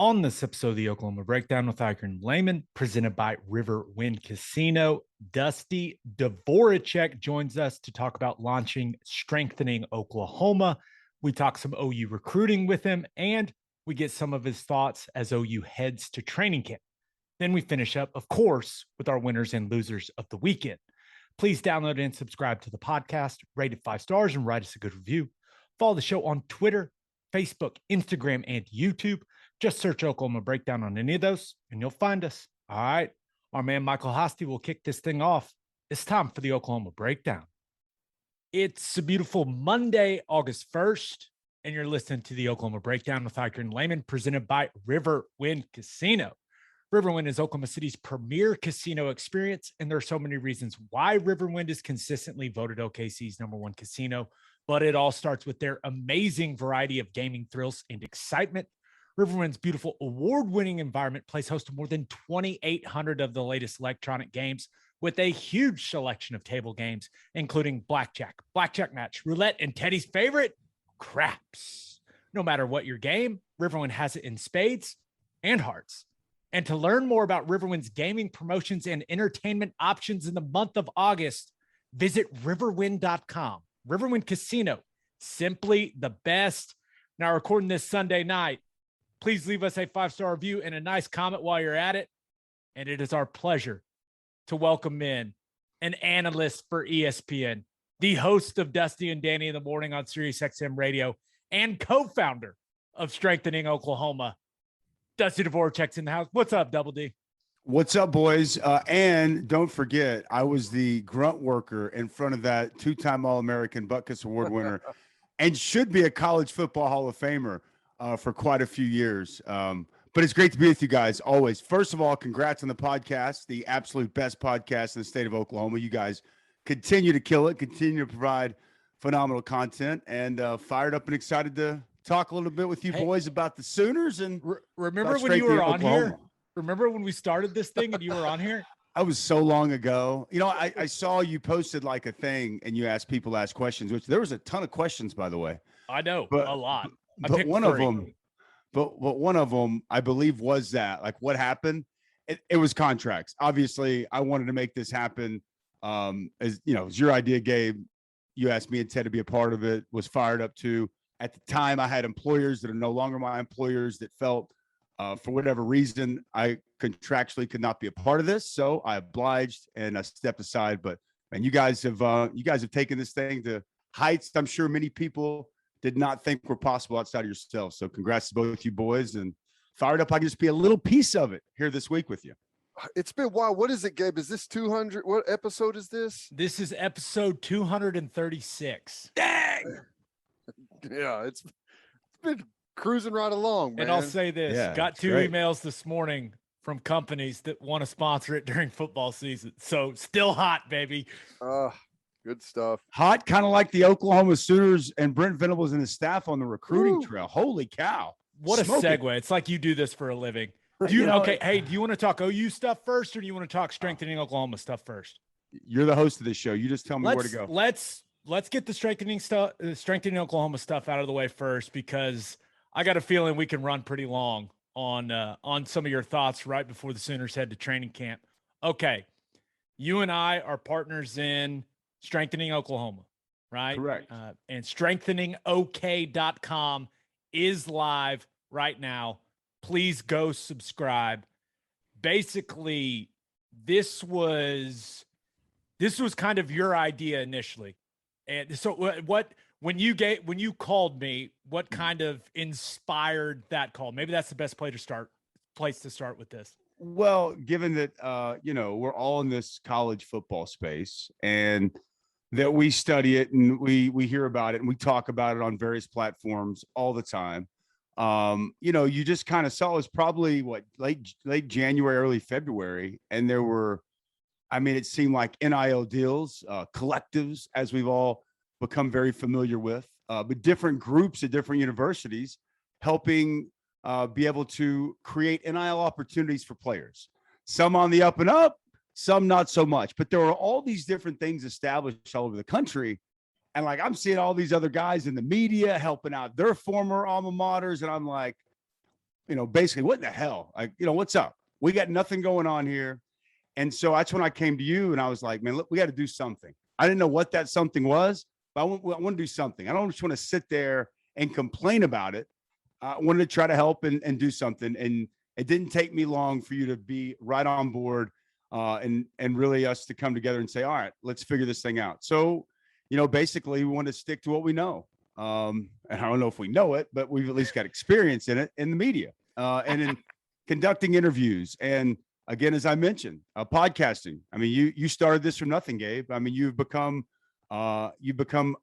On this episode of the Oklahoma Breakdown with Ikard and Lehman, presented by Riverwind Casino, Dusty Dvoracek joins us to talk about launching Strengthening Oklahoma. We talk some OU recruiting with him, and we get some of his thoughts as OU heads to training camp. Then we finish up, of course, with our winners and losers of the weekend. Please download and subscribe to the podcast, rate it 5 stars, and write us a good review. Follow the show on Twitter, Facebook, Instagram, and YouTube. Just search Oklahoma Breakdown on any of those, and you'll find us. All right. Our man Michael Hosty will kick this thing off. It's time for the Oklahoma Breakdown. It's a beautiful Monday, August 1st, and you're listening to the Oklahoma Breakdown with Ikard and Lehman, presented by Riverwind Casino. Riverwind is Oklahoma City's premier casino experience, and there are so many reasons why Riverwind is consistently voted OKC's #1 casino, but it all starts with their amazing variety of gaming thrills and excitement. Riverwind's beautiful award-winning environment plays host to more than 2,800 of the latest electronic games with a huge selection of table games, including blackjack match, roulette, and Teddy's favorite, craps. No matter what your game, Riverwind has it in spades and hearts. And to learn more about Riverwind's gaming promotions and entertainment options in the month of August, visit riverwind.com. Riverwind Casino, simply the best. Now, recording this Sunday night, please leave us a 5-star review and a nice comment while you're at it. And it is our pleasure to welcome in an analyst for ESPN, the host of Dusty and Danny in the Morning on SiriusXM Radio, and co-founder of Strengthening Oklahoma, Dusty Dvoracek's in the house. What's up, Double D? What's up, boys? And don't forget, I was the grunt worker in front of that 2-time All-American Butkus Award winner and should be a college football Hall of Famer for quite a few years. But it's great to be with you guys always. First of all, congrats on the podcast, the absolute best podcast in the state of Oklahoma. You guys continue to kill it, continue to provide phenomenal content, and fired up and excited to talk a little bit with you boys about the Sooners. And remember when you were on here? Remember when we started this thing and you were on here? I was so long ago. You know, I saw you posted like a thing and you asked people to ask questions, which there was a ton of questions, by the way. I know, a lot. But one of them, I believe, was that, like, what happened? It was contracts. Obviously, I wanted to make this happen. As you know, it was your idea, Gabe. You asked me and Ted to be a part of it. Was fired up to. At the time, I had employers that are no longer my employers that felt, for whatever reason, I contractually could not be a part of this. So I obliged and I stepped aside. But man, you guys have taken this thing to heights I'm sure many people did not think were possible outside of yourself. So congrats to both you boys, and fired up I can just be a little piece of it here this week with you. It's been wild. What is it, Gabe? Is this 200? What episode is this? This is episode 236. Dang. Yeah, it's been cruising right along, man. And I'll say this, got 2 emails this morning from companies that want to sponsor it during football season. So still hot, baby. Good stuff. Hot, kind of like the Oklahoma Sooners and Brent Venables and his staff on the recruiting trail. Holy cow. What a segue. It's like you do this for a living. Do you okay, hey, do you want to talk OU stuff first, or do you want to talk Strengthening Oklahoma stuff first? You're the host of this show. You just tell me where to go. Let's get the Strengthening Oklahoma stuff out of the way first, because I got a feeling we can run pretty long on some of your thoughts right before the Sooners head to training camp. Okay. You and I are partners in Strengthening Oklahoma, right? Correct. And strengtheningok.com is live right now. Please go subscribe. Basically, this was kind of your idea initially. And so when you called me, what kind of inspired that call? Maybe that's the best place to start with this. Well, given that, we're all in this college football space and that we study it and we hear about it and we talk about it on various platforms all the time. You just kind of saw it was probably late January, early February. And there were, it seemed like NIL deals, collectives, as we've all become very familiar with, but different groups at different universities helping be able to create NIL opportunities for players, some on the up and up, some not so much. But there were all these different things established all over the country. And like, I'm seeing all these other guys in the media helping out their former alma maters. And I'm like, basically, what in the hell? Like, what's up? We got nothing going on here. And so that's when I came to you and I was like, man, look, we got to do something. I didn't know what that something was, but I want to do something. I don't just want to sit there and complain about it. I wanted to try to help and do something. And it didn't take me long for you to be right on board and really us to come together and say, all right, let's figure this thing out. So, basically we want to stick to what we know. And I don't know if we know it, but we've at least got experience in it in the media and in conducting interviews. And again, as I mentioned, podcasting. I mean, you started this from nothing, Gabe. I mean, you've become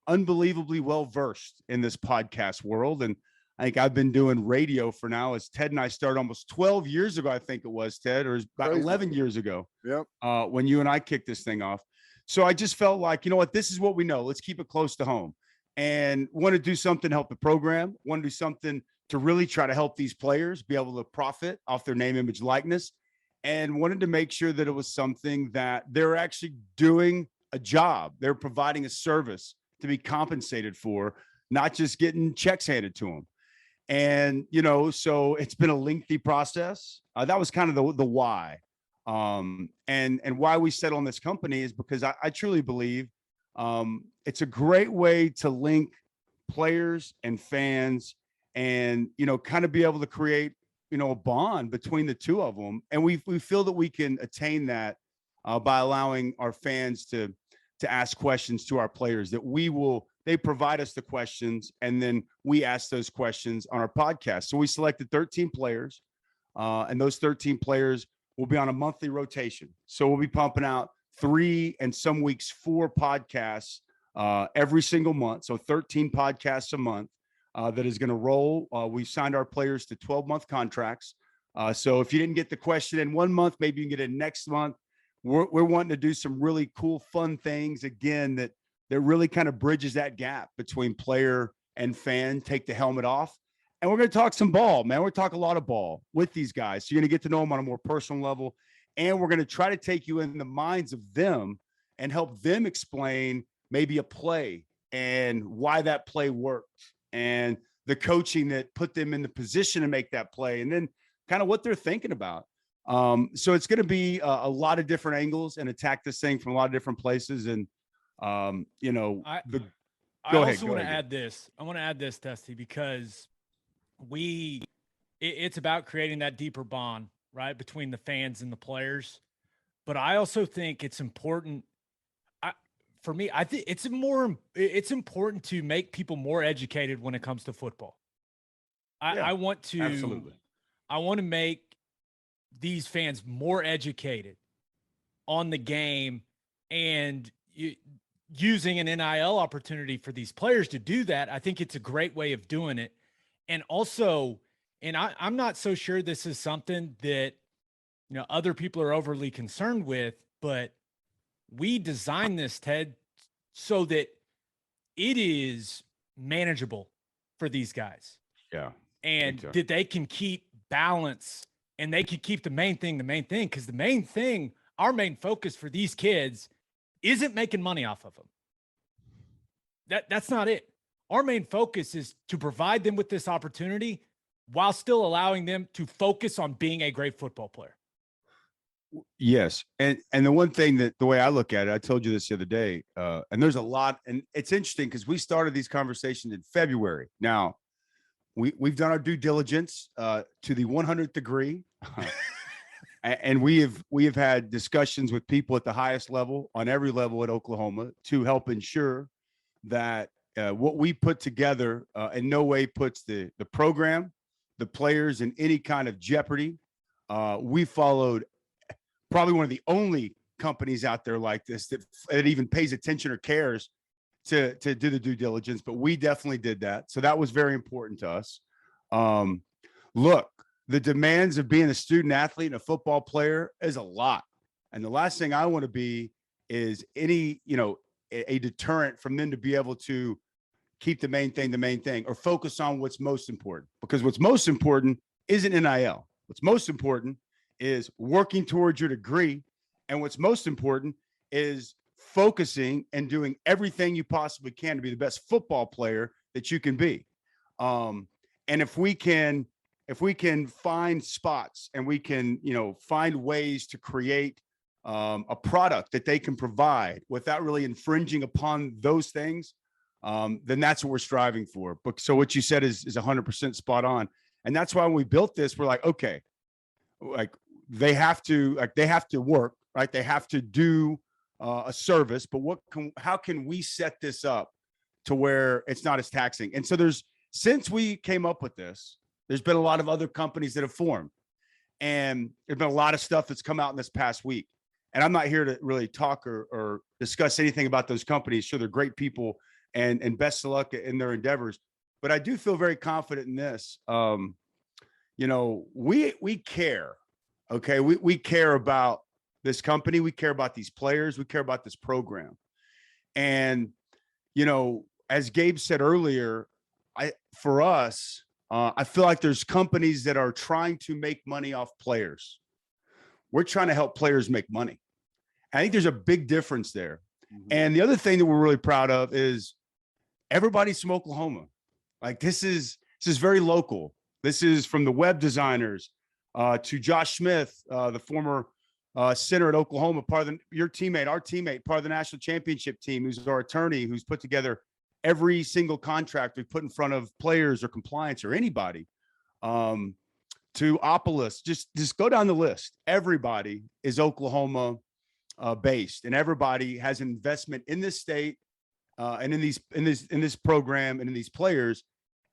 unbelievably well-versed in this podcast world. And I think I've been doing radio for now, as Ted and I started almost 12 years ago, I think it was, Ted, or about 11 years ago. Yep. When you and I kicked this thing off. So I just felt like, you know what, this is what we know. Let's keep it close to home and want to do something to help the program, want to do something to really try to help these players be able to profit off their name, image, likeness, and wanted to make sure that it was something that they're actually doing a job. They're providing a service to be compensated for, not just getting checks handed to them. And, so it's been a lengthy process. That was kind of the why. And why we settled on this company is because I truly believe it's a great way to link players and fans and, kind of be able to create, a bond between the two of them. And we feel that we can attain that by allowing our fans to ask questions to our players that they provide us the questions, and then we ask those questions on our podcast. So we selected 13 players, and those 13 players will be on a monthly rotation. So we'll be pumping out 3 and some weeks 4 podcasts every single month. So 13 podcasts a month that is going to roll. We've signed our players to 12-month contracts. So if you didn't get the question in 1 month, maybe you can get it next month. We're wanting to do some really cool, fun things, again, that really kind of bridges that gap between player and fan. Take the helmet off. And we're going to talk some ball, man. We're going to talk a lot of ball with these guys. So you're going to get to know them on a more personal level. And we're going to try to take you in the minds of them and help them explain maybe a play and why that play worked and the coaching that put them in the position to make that play, and then kind of what they're thinking about. So it's going to be a lot of different angles and attack this thing from a lot of different places. And, I Go also want to ahead. add this. I want to add this, Dusty, because it's about creating that deeper bond, right, between the fans and the players. But I also think it's important. For me, I think it's important to make people more educated when it comes to football. I want to make these fans more educated on the game, and using an NIL opportunity for these players to do that. I think it's a great way of doing it. And also, I'm not so sure this is something that, other people are overly concerned with, but we designed this, Ted, so that it is manageable for these guys. Yeah. And that they can keep balance, and they can keep the main thing. Because the main thing, our main focus for these kids isn't making money off of them. That's not it. Our main focus is to provide them with this opportunity while still allowing them to focus on being a great football player. Yes. And the one thing that the way I look at it, I told you this the other day, and there's a lot, and it's interesting because we started these conversations in February. Now we've done our due diligence to the 100th degree. And we have had discussions with people at the highest level, on every level at Oklahoma, to help ensure that what we put together in no way puts the program, the players, in any kind of jeopardy. We followed probably one of the only companies out there like this that even pays attention or cares to do the due diligence, but we definitely did that. So that was very important to us. Look, the demands of being a student athlete and a football player is a lot. And the last thing I want to be is a deterrent from them to be able to keep the main thing, or focus on what's most important. Because what's most important isn't NIL. What's most important is working towards your degree. And what's most important is focusing and doing everything you possibly can to be the best football player that you can be. And if we can if we can find spots and we can, find ways to create a product that they can provide without really infringing upon those things, then that's what we're striving for. But so what you said is 100% spot on. And that's why when we built this, we're like, okay, like they have to work, right? They have to do a service, but how can we set this up to where it's not as taxing? And so since we came up with this, there's been a lot of other companies that have formed, and there's been a lot of stuff that's come out in this past week. And I'm not here to really talk or discuss anything about those companies. Sure, they're great people, and best of luck in their endeavors. But I do feel very confident in this. We care. Okay, we care about this company. We care about these players. We care about this program. And as Gabe said earlier, for us, I feel like there's companies that are trying to make money off players. We're trying to help players make money. I think there's a big difference there. Mm-hmm. And the other thing that we're really proud of is everybody's from Oklahoma. Like this is very local. This is from the web designers to Josh Smith, the former center at Oklahoma, our teammate, part of the national championship team, who's our attorney, who's put together every single contract we put in front of players or compliance or anybody, to Opolis, just go down the list. Everybody is Oklahoma based, and everybody has an investment in this state and in this program and in these players,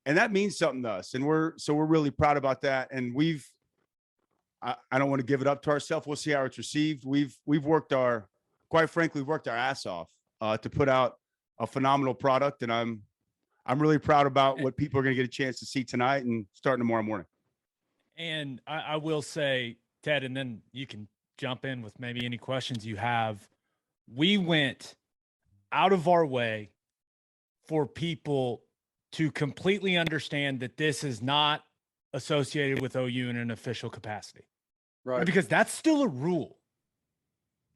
and that means something to us. And we're really proud about that. And I don't want to give it up to ourselves. We'll see how it's received. We've worked quite frankly, we've worked our ass off to put out a phenomenal product, and I'm really proud about what people are going to get a chance to see tonight and starting tomorrow morning. And I will say, Ted, and then you can jump in with maybe any questions you have. We went out of our way for people to completely understand that this is not associated with OU in an official capacity. Right. Because that's still a rule.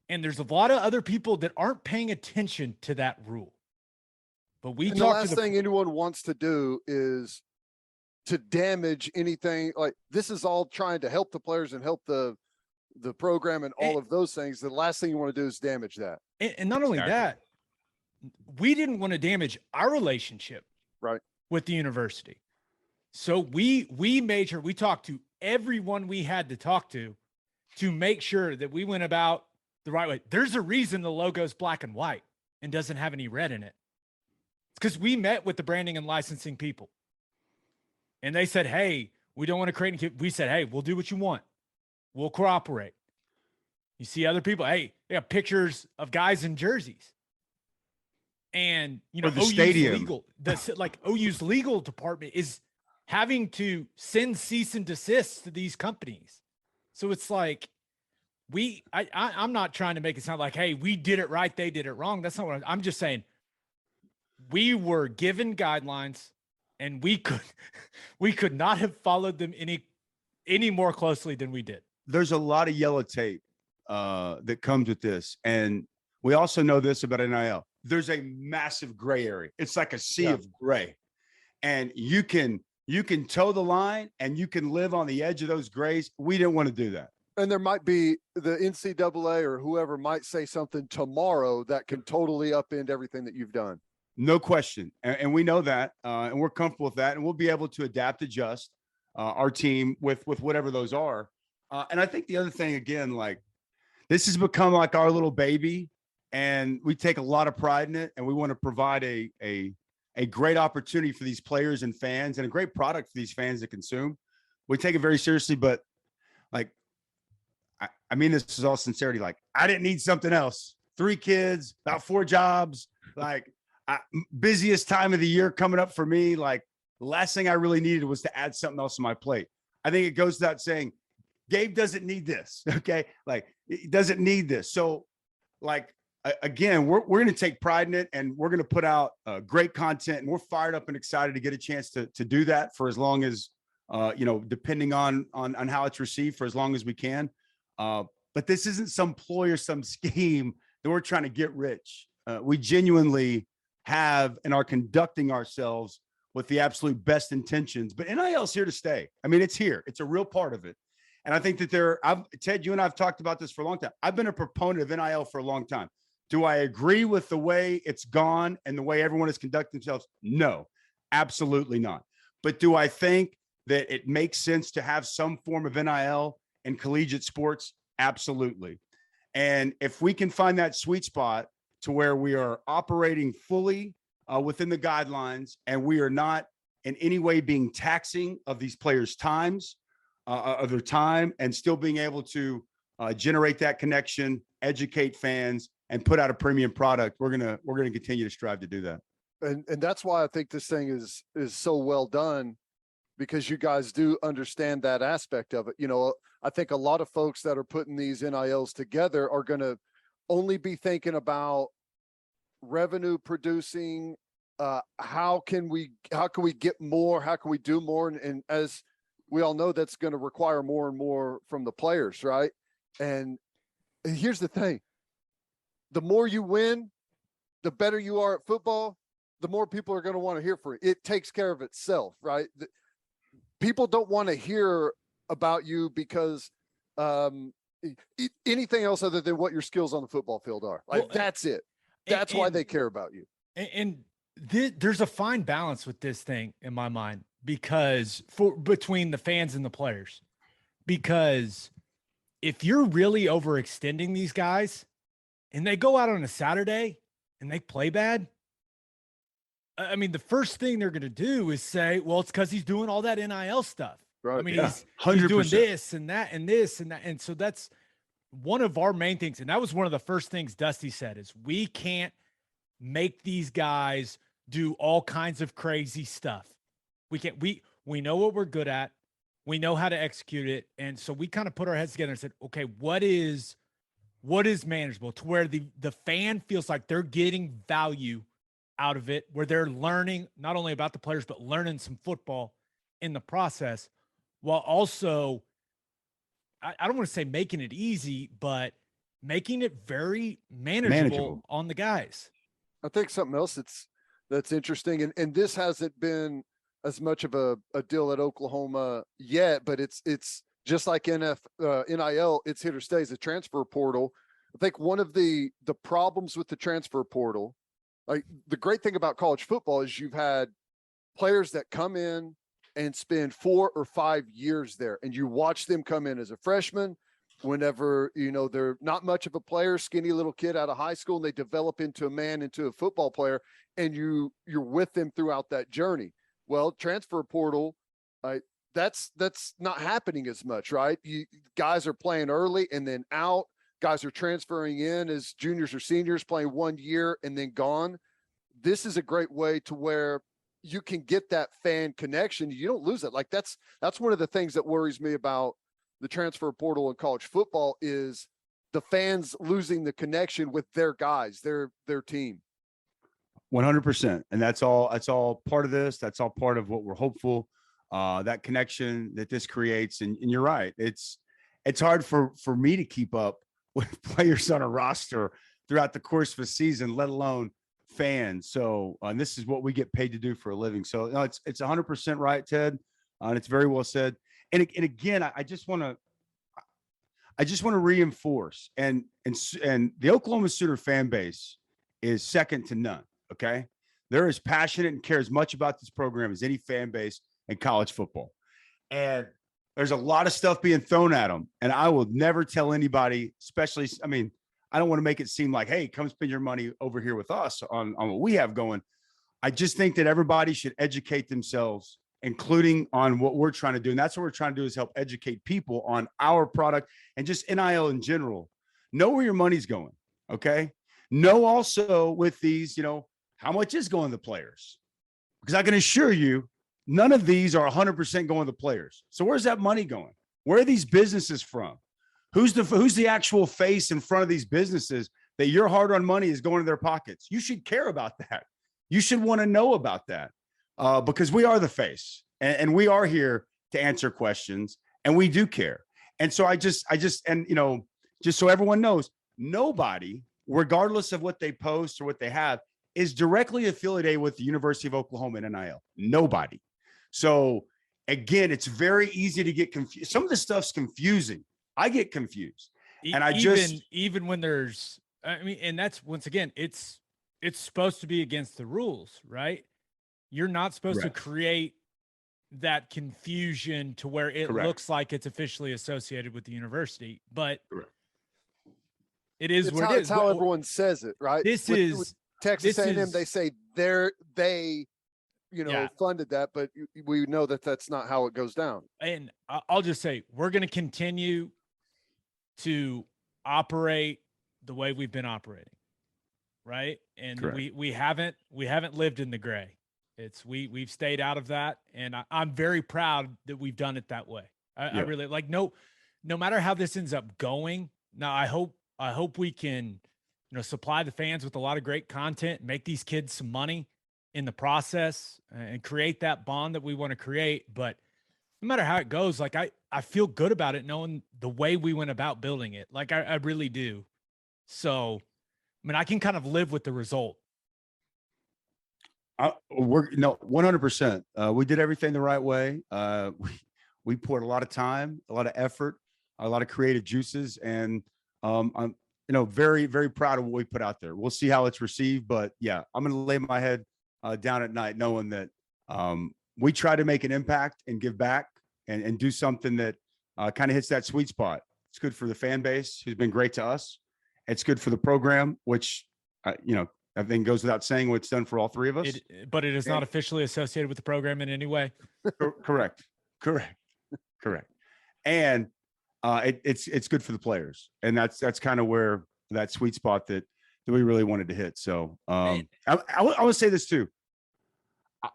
And there's a lot of other people that aren't paying attention to that rule. But the last thing anyone wants to do is to damage anything. Like, this is all trying to help the players and help the program and all of those things. The last thing you want to do is damage that. And not only that, we didn't want to damage our relationship with the university. So we made sure we talked to everyone we had to talk to make sure that we went about the right way. There's a reason the logo's black and white and doesn't have any red in it. It's because we met with the branding and licensing people. And they said, hey, we don't want to create any. We said, hey, we'll do what you want. We'll cooperate. You see other people, hey, they have pictures of guys in jerseys. And, the OU's stadium. OU's legal department is having to send cease and desist to these companies. So it's like, I'm not trying to make it sound like, hey, we did it right, they did it wrong. That's not what I'm just saying. We were given guidelines, and we could not have followed them any more closely than we did. There's a lot of yellow tape that comes with this. And we also know this about NIL. There's a massive gray area. It's like a sea of gray. And you can toe the line and you can live on the edge of those grays. We didn't want to do that. And there might be the NCAA or whoever might say something tomorrow that can totally upend everything that you've done. No question. And we know that, and we're comfortable with that, and we'll be able to adjust our team with whatever those are. And I think the other thing, again, like, this has become like our little baby, and we take a lot of pride in it, and we want to provide a great opportunity for these players and fans, and a great product for these fans to consume. We take it very seriously, but like, I mean, this is all sincerity. Like, I didn't need something else. 3 kids, about 4 jobs, like, busiest time of the year coming up for me. Like, the last thing I really needed was to add something else to my plate. I think it goes without saying, Gabe doesn't need this. Okay. Like, he doesn't need this. So, like, again, we're going to take pride in it, and we're going to put out great content, and we're fired up and excited to get a chance to do that for as long as, depending on how it's received, for as long as we can. But this isn't some ploy or some scheme that we're trying to get rich. We genuinely have and are conducting ourselves with the absolute best intentions, but NIL's here to stay. I mean, it's here. It's a real part of it. And I think that Ted, you and I have talked about this for a long time. I've been a proponent of NIL for a long time. Do I agree with the way it's gone and the way everyone is conducting themselves? No, absolutely not. But do I think that it makes sense to have some form of NIL in collegiate sports? Absolutely. And if we can find that sweet spot to where we are operating fully within the guidelines and we are not in any way being taxing of these players' times, of their time, and still being able to generate that connection, educate fans, and put out a premium product, we're gonna continue to strive to do that. And that's why I think this thing is so well done, because you guys do understand that aspect of it. You know, I think a lot of folks that are putting these NILs together are going to only be thinking about revenue producing. How can we get more? How can we do more? And as we all know, that's going to require more and more from the players, right? And here's the thing. The more you win, the better you are at football, the more people are going to want to hear from you. It takes care of itself, right? People don't want to hear about you because anything else other than what your skills on the football field are. Like, well, that's it. That's why they care about you. And there's a fine balance with this thing in my mind, because between the fans and the players, because if you're really overextending these guys and they go out on a Saturday and they play bad, I mean, the first thing they're going to do is say, well, it's because he's doing all that NIL stuff. Right. I mean, he's doing this and that and this and that. And so that's one of our main things. And that was one of the first things Dusty said, is we can't make these guys do all kinds of crazy stuff. We can't, we know what we're good at. We know how to execute it. And so we kind of put our heads together and said, okay, what is manageable to where the fan feels like they're getting value out of it, where they're learning not only about the players, but learning some football in the process, while also, I don't want to say making it easy, but making it very manageable on the guys. I think something else that's interesting, and this hasn't been as much of a deal at Oklahoma yet, but it's just like NIL, it's here to stay, as a transfer portal. I think one of the problems with the transfer portal, like, the great thing about college football is you've had players that come in and spend 4 or 5 years there, and you watch them come in as a freshman, whenever, you know, they're not much of a player, skinny little kid out of high school, and they develop into a man, into a football player, and you're with them throughout that journey. Well, transfer portal, that's not happening as much, right? Guys are playing early and then out. Guys are transferring in as juniors or seniors, playing 1 year and then gone. This is a great way to where you can get that fan connection. You don't lose it. Like, that's one of the things that worries me about the transfer portal in college football, is the fans losing the connection with their guys, their team. 100%. And that's all part of this. That's all part of what we're hopeful, that connection that this creates. And you're right. It's hard for me to keep up with players on a roster throughout the course of a season, let alone fans. So, and this is what we get paid to do for a living. So, no, it's 100% right, Ted. And it's very well said. And again, I just want to reinforce, and the Oklahoma Sooner fan base is second to none. Okay. They're as passionate and care as much about this program as any fan base in college football. And there's a lot of stuff being thrown at them. And I will never tell anybody, especially, I mean, I don't want to make it seem like, hey, come spend your money over here with us on what we have going. I just think that everybody should educate themselves, including on what we're trying to do. And that's what we're trying to do, is help educate people on our product and just NIL in general. Know where your money's going. Okay. Know also with these, you know, how much is going to the players, because I can assure you, none of these are 100% going to the players. So where's that money going? Where are these businesses from? Who's the actual face in front of these businesses that your hard-earned money is going to their pockets? You should care about that. You should want to know about that, because we are the face, and we are here to answer questions, and we do care. And so I just, and, you know, just so everyone knows, nobody, regardless of what they post or what they have, is directly affiliated with the University of Oklahoma in NIL? Nobody. So again, it's very easy to get confused. Some of this stuff's confusing. I get confused. And even when there's, I mean, and that's, once again, it's supposed to be against the rules, right? You're not supposed to create that confusion to where it looks like it's officially associated with the university, but it is what it is. It's how everyone says it, right? With Texas A&M, they say they funded that, but we know that that's not how it goes down. And I'll just say, we're going to continue to operate the way we've been operating, right? And we haven't lived in the gray. We've stayed out of that, and I'm very proud that we've done it that way. I really like, no matter how this ends up going. Now, I hope we can, supply the fans with a lot of great content, make these kids some money in the process, and create that bond that we want to create. But no matter how it goes, like I feel good about it, knowing the way we went about building it. Like I really do. So, I mean, I can kind of live with the result. We're 100%. We did everything the right way. We poured a lot of time, a lot of effort, a lot of creative juices, and I'm very, very proud of what we put out there. We'll see how it's received, but yeah, I'm going to lay my head down at night knowing that we try to make an impact and give back and do something that kind of hits that sweet spot. It's good for the fan base, who's been great to us. It's good for the program, which I think goes without saying what it's done for all three of us. But it is not officially associated with the program in any way. Correct. And it's good for the players, and that's kind of where that sweet spot that we really wanted to hit. So I want to say this too.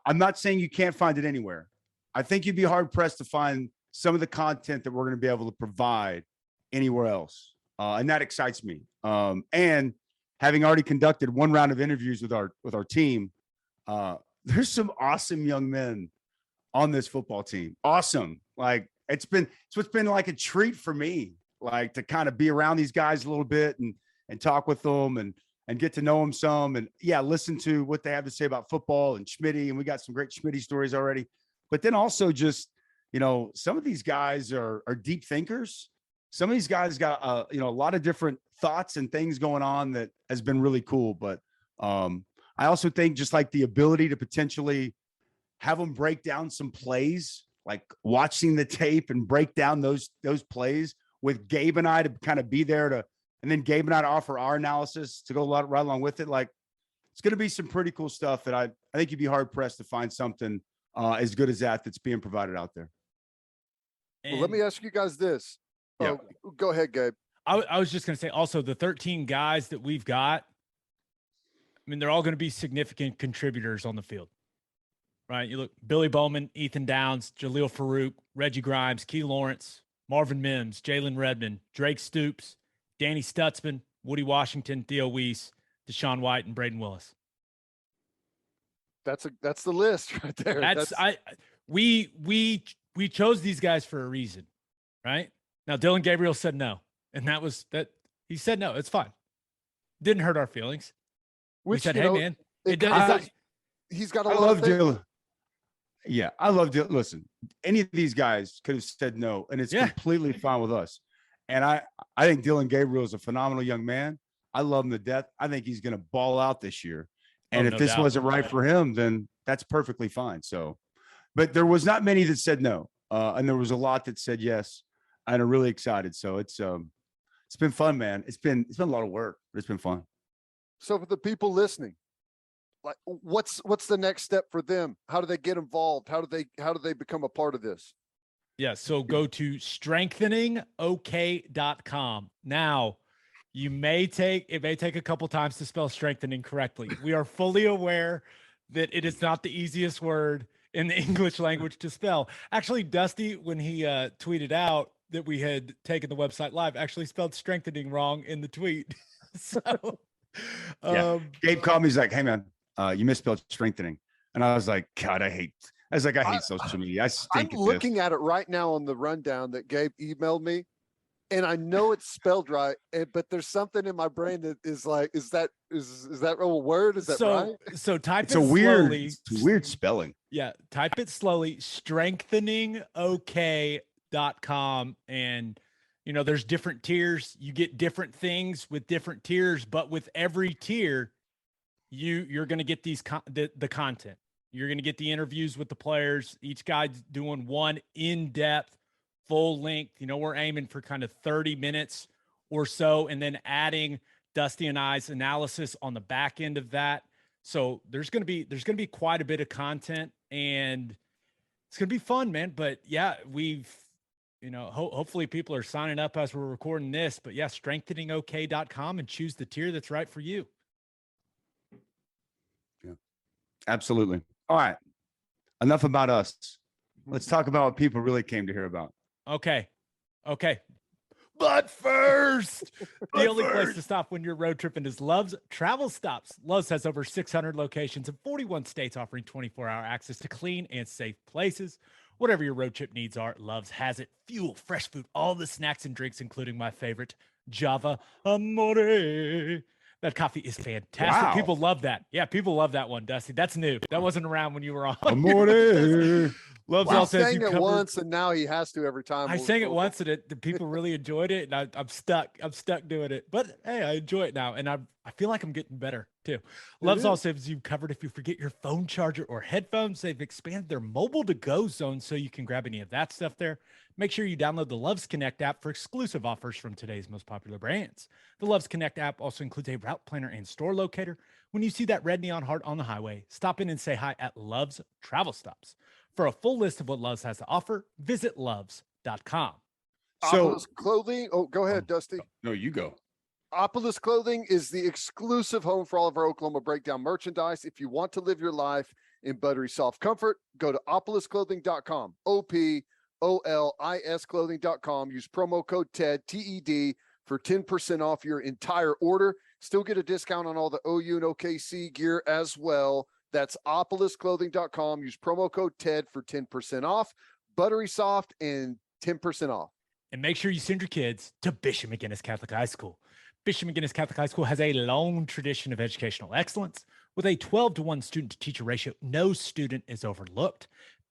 I'm not saying you can't find it anywhere. I think you'd be hard pressed to find some of the content that we're going to be able to provide anywhere else, and that excites me. And having already conducted one round of interviews with our team, there's some awesome young men on this football team. Awesome. Like it's been like a treat for me, like to kind of be around these guys a little bit and talk with them and get to know them some, and listen to what they have to say about football and Schmitty. And we got some great Schmitty stories already, but then also just, some of these guys are deep thinkers. Some of these guys got, a lot of different thoughts and things going on that has been really cool. But I also think just like the ability to potentially have them break down some plays, like watching the tape and break down those plays with Gabe and I to kind of be there and then Gabe and I to offer our analysis to go right along with it. Like it's going to be some pretty cool stuff that I think you'd be hard pressed to find something as good as that's being provided out there. Well, let me ask you guys this. Yeah. Go ahead, Gabe. I was just going to say also the 13 guys that we've got, I mean, they're all going to be significant contributors on the field, right? You look, Billy Bowman, Ethan Downs, Jaleel Farouk, Reggie Grimes, Key Lawrence, Marvin Mims, Jalen Redmond, Drake Stoops, Danny Stutzman, Woody Washington, Theo Weiss, Deshaun White, and Braden Willis. That's the list right there. We chose these guys for a reason, right? Now, Dylan Gabriel said no, and that was that. He said no. It's fine. Didn't hurt our feelings. We said, hey, man. He's got a I lot love of things. Dylan. Yeah, I love Dylan. Listen, any of these guys could have said no, and it's completely fine with us. And I think Dylan Gabriel is a phenomenal young man. I love him to death. I think he's going to ball out this year. And if this wasn't right for him, then that's perfectly fine. So, but there was not many that said no, and there was a lot that said yes. And I'm really excited. So it's been fun, man. It's been a lot of work, but it's been fun. So for the people listening, like what's the next step for them? How do they get involved? How do they become a part of this? Yeah. So go to strengtheningok.com. Now, it may take a couple times to spell strengthening correctly. We are fully aware that it is not the easiest word in the English language to spell. Actually, Dusty, when he tweeted out that we had taken the website live, actually spelled strengthening wrong in the tweet. So Gabe called me. He's like, hey man, you misspelled strengthening. And I was like, God, I hate social media. I'm looking at it right now on the rundown that Gabe emailed me. and I know it's spelled right, but there's something in my brain that is like, is that a word? Is that right? So type It's it a weird, slowly. it's weird spelling. Yeah, type it slowly, strengtheningok.com. And, there's different tiers. You get different things with different tiers, but with every tier, you're going to get the content. You're going to get the interviews with the players. Each guy's doing one in-depth, full length. We're aiming for kind of 30 minutes or so, and then adding Dusty and I's analysis on the back end of that. So there's going to be quite a bit of content, and it's going to be fun, man. But yeah, we've, hopefully people are signing up as we're recording this, but yeah, strengtheningok.com and choose the tier that's right for you. Yeah, absolutely. All right. Enough about us. Let's talk about what people really came to hear about. Okay. But first, the only place to stop when you're road tripping is Love's Travel Stops. Love's has over 600 locations in 41 states, offering 24-hour access to clean and safe places. Whatever your road trip needs are, Love's has it. Fuel, fresh food, all the snacks and drinks, including my favorite, Java Amore. That coffee is fantastic. Wow. People love that. Yeah, people love that one, Dusty. That's new. That wasn't around when you were on. Amore. Love's Wow. also Sang it once, and now he has to every time. I sang it once, and the people really enjoyed it, and I'm stuck. I'm stuck doing it. But hey, I enjoy it now, and I feel like I'm getting better too. Love's also has you covered if you forget your phone charger or headphones. They've expanded their mobile to go zone so you can grab any of that stuff there. Make sure you download the Love's Connect app for exclusive offers from today's most popular brands. The Love's Connect app also includes a route planner and store locator. When you see that red neon heart on the highway, stop in and say hi at Love's Travel Stops. For a full list of what Love's has to offer, visit loves.com. So, Opolis Clothing. Oh, go ahead, Dusty. No, you go. Opolis Clothing is the exclusive home for all of our Oklahoma Breakdown merchandise. If you want to live your life in buttery soft comfort, go to opolisclothing.com. OPOLIS clothing.com. Use promo code TED, TED, for 10% off your entire order. Still get a discount on all the OU and OKC gear as well. That's opolisclothing.com. Use promo code TED for 10% off. Buttery soft and 10% off. And make sure you send your kids to Bishop McGinnis Catholic High School. Bishop McGinnis Catholic High School has a long tradition of educational excellence. With a 12-to-1 student-to-teacher ratio, no student is overlooked.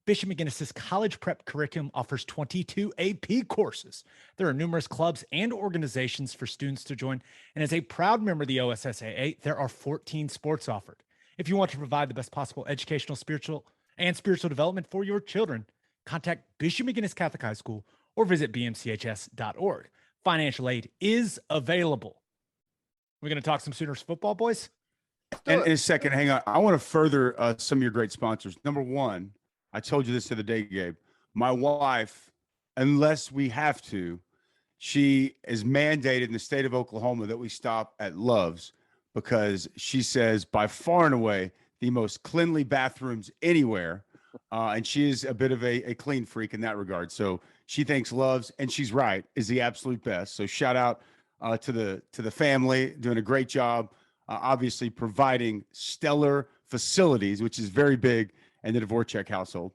Bishop McGinnis's college prep curriculum offers 22 AP courses. There are numerous clubs and organizations for students to join. And as a proud member of the OSSAA, there are 14 sports offered. If you want to provide the best possible educational, spiritual development for your children, contact Bishop McGinnis Catholic High School or visit bmchs.org. Financial aid is available. We're going to talk some Sooners football, boys? And in a second, hang on. I want to further some of your great sponsors. Number one, I told you this the other day, Gabe. My wife, unless we have to, she is mandated in the state of Oklahoma that we stop at Love's, because she says by far and away the most cleanly bathrooms anywhere. And she is a bit of a clean freak in that regard. So she thinks Love's, and she's right, is the absolute best. So shout out to the family, doing a great job, obviously providing stellar facilities, which is very big in the Dvoracek household.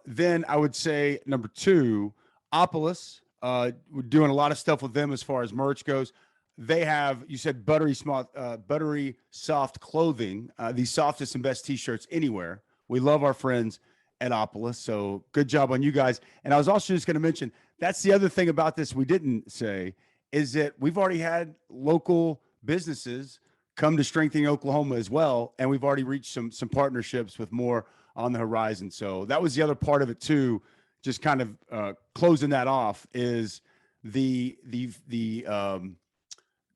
Then I would say number two, Opolis. We're doing a lot of stuff with them as far as merch goes. They have, you said, buttery soft clothing, the softest and best t-shirts anywhere. We love our friends at Opolis, so good job on you guys. And I was also just going to mention, that's the other thing about this we didn't say, is that we've already had local businesses come to Strengthening Oklahoma as well, and we've already reached some partnerships with more on the horizon. So that was the other part of it too, just kind of closing that off, is the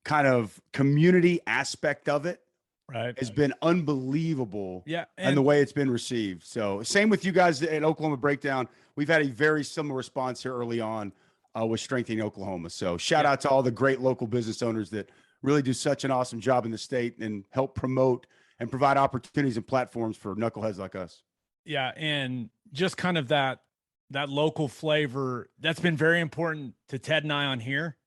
kind of community aspect of it. Right. Has been unbelievable. Yeah. And the way it's been received. So same with you guys at Oklahoma Breakdown. We've had a very similar response here early on with Strengthening Oklahoma. So shout out to all the great local business owners that really do such an awesome job in the state and help promote and provide opportunities and platforms for knuckleheads like us. Yeah. And just kind of that local flavor, that's been very important to Ted and I on here.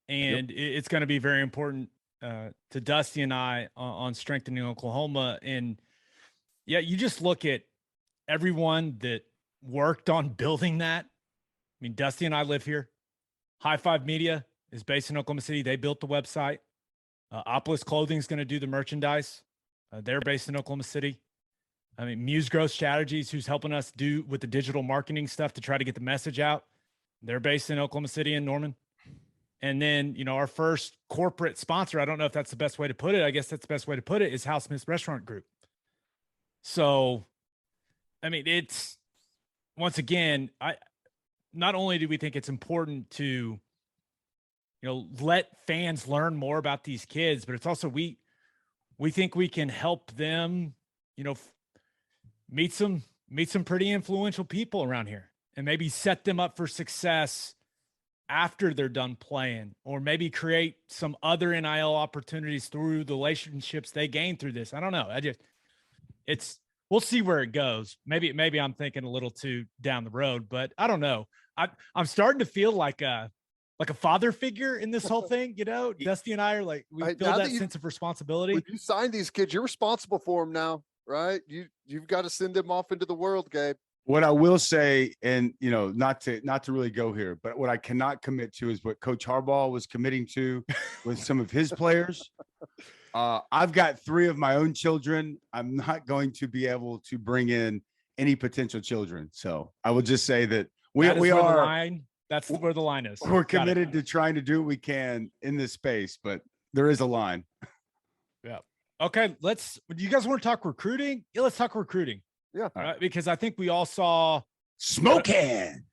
And it's going to be very important to Dusty and I on Strengthening Oklahoma. And yeah, you just look at everyone that worked on building that. I mean, Dusty and I live here. High Five Media is based in Oklahoma City. They built the website. Opolis Clothing is going to do the merchandise. They're based in Oklahoma City. I mean, Muse Growth Strategies, who's helping us do with the digital marketing stuff to try to get the message out. They're based in Oklahoma City and Norman. And then, our first corporate sponsor, I don't know if that's the best way to put it. I guess that's the best way to put it, is House Smith's Restaurant Group. So, I mean, it's, once again, not only do we think it's important to, let fans learn more about these kids, but it's also, we think we can help them, meet some pretty influential people around here and maybe set them up for success after they're done playing, or maybe create some other NIL opportunities through the relationships they gain through this. I don't know. We'll see where it goes. Maybe I'm thinking a little too down the road, but I don't know. I'm starting to feel like a father figure in this whole thing. Dusty and I are we feel that sense of responsibility. When you sign these kids, you're responsible for them now, right? You've got to send them off into the world, Gabe. What I will say, and not to really go here, but what I cannot commit to is what Coach Harbaugh was committing to with some of his players. I've got 3 of my own children. I'm not going to be able to bring in any potential children. So I will just say that we are. That's where the line is. We're committed to trying to do what we can in this space, but there is a line. Yeah. Okay. You guys want to talk recruiting? Yeah, let's talk recruiting. Yeah. Because I think we all saw Smoking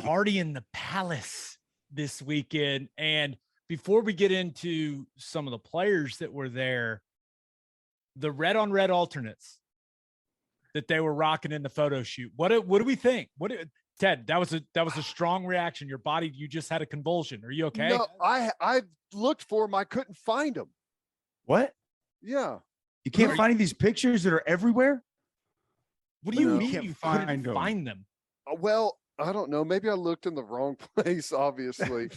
Party in the Palace this weekend. And before we get into some of the players that were there, the red on red alternates that they were rocking in the photo shoot. What do we think? Ted, that was a strong reaction. Your body, you just had a convulsion. Are you okay? No, I looked for them. I couldn't find them. What? Yeah. You can't find these pictures that are everywhere? What do you mean you couldn't find them? Well, I don't know. Maybe I looked in the wrong place, obviously.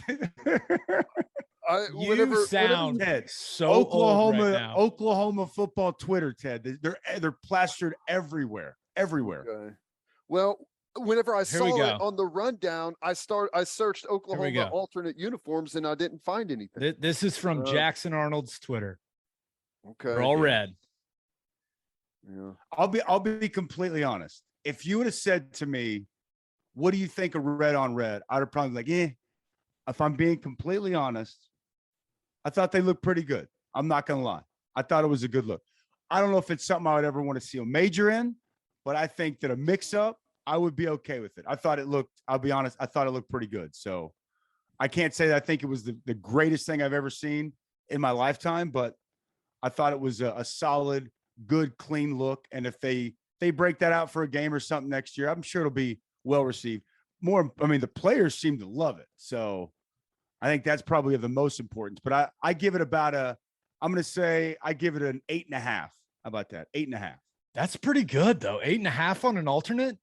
You sound so Oklahoma, old right now. Oklahoma football Twitter, Ted. They're plastered everywhere. Okay. Well, whenever I saw it on the rundown, I searched Oklahoma alternate uniforms and I didn't find anything. This is from Jackson Arnold's Twitter. Okay. They're all red. Yeah. I'll be completely honest. If you would have said to me, what do you think of red on red? I'd have probably been like, if I'm being completely honest, I thought they looked pretty good. I'm not going to lie. I thought it was a good look. I don't know if it's something I would ever want to see a major in, but I think that a mix up, I would be okay with it. I'll be honest, I thought it looked pretty good. So I can't say that I think it was the greatest thing I've ever seen in my lifetime, but I thought it was a solid, good, clean look. And if they break that out for a game or something next year, I'm sure it'll be well received. The players seem to love it. So I think that's probably of the most importance. But I give it I'm going to say I give it an 8.5. How about that? 8.5. That's pretty good though. 8.5 on an alternate.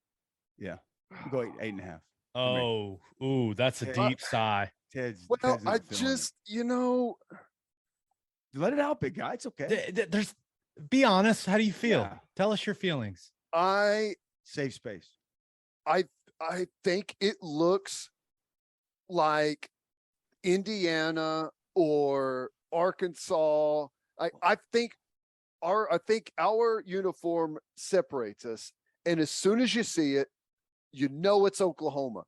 Yeah. I'll go 8.5. Oh, ooh, that's a deep sigh. Ted's I just, let it out, big guy. It's okay. Be honest. How do you feel? Yeah. Tell us your feelings. Safe space. I think it looks like Indiana or Arkansas. I think our uniform separates us. And as soon as you see it, it's Oklahoma.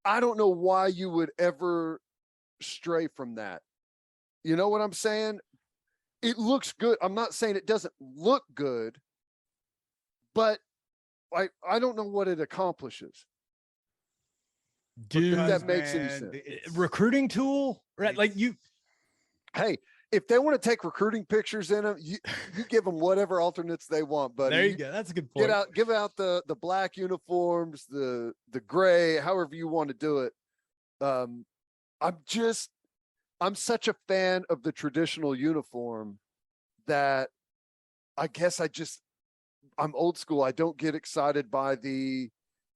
I don't know why you would ever stray from that. You know what I'm saying? It looks good. I'm not saying it doesn't look good, but I don't know what it accomplishes. Dude, if that makes any sense. Recruiting tool, right? Hey, if they want to take recruiting pictures in them, you give them whatever alternates they want. But there you go. That's a good point. Give out the black uniforms, the gray, however you want to do it. I'm such a fan of the traditional uniform that I guess I'm old school. I don't get excited by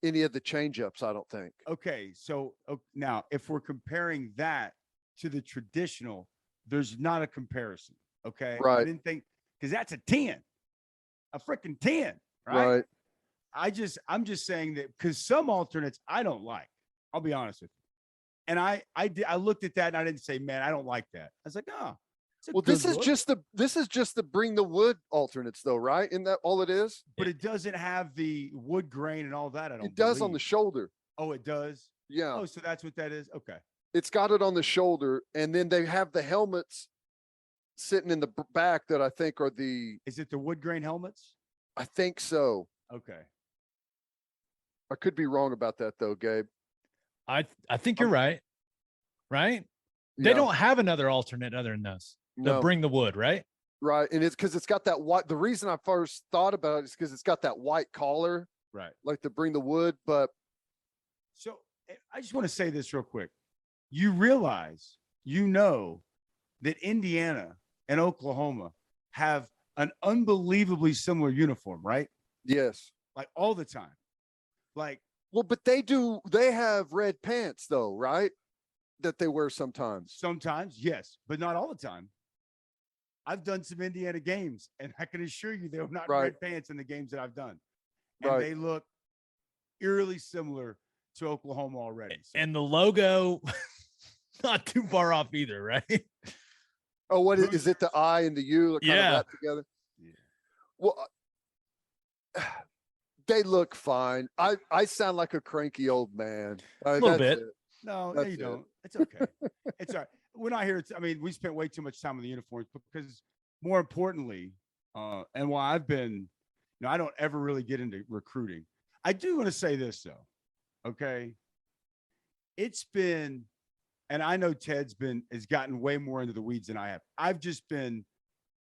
any of the change-ups, I don't think. Okay, so now if we're comparing that to the traditional, there's not a comparison. Okay, right? I didn't think, because that's a 10, a freaking 10, right? I'm just saying that because some alternates I don't like. I'll be honest with you. And I looked at that and I didn't say, man, I don't like that. I was like, oh, well, this is just the bring the wood alternates though, right? Isn't that all it is? But it doesn't have the wood grain and all that. I don't. It does on the shoulder. Oh, it does. Yeah. Oh, so that's what that is. Okay. It's got it on the shoulder, and then they have the helmets sitting in the back that I think are the. Is it the wood grain helmets? I think so. Okay. I could be wrong about that though, Gabe. I think you're right. Right? They Yeah. don't have another alternate other than this. No. Bring the wood, right? Right. And it's because it's got that white. The reason I first thought about it is because it's got that white collar, Right. like to bring the wood. But So I just want to say this real quick. You realize, that Indiana and Oklahoma have an unbelievably similar uniform, right? yes. Like all the time. Like, Well, but they have red pants though, right? That they wear sometimes. sometimes, yes, but not all the time. I've done some Indiana games, and I can assure you they were not Right. red pants in the games that I've done. And Right. they look eerily similar to Oklahoma already. So And the logo, not too far off either, right? Oh, what is it? The I and the U are kind Yeah. of wrapped together. Yeah. Well, they look fine. I sound like a cranky old man. A little That's bit. it. no, That's you it. don't. It's okay. It's all right. We're not here. I mean, we spent way too much time on the uniforms because more importantly, and why I've been, I don't ever really get into recruiting. I do want to say this though. Okay. It's been, and I know Ted's has gotten way more into the weeds than I have. I've just been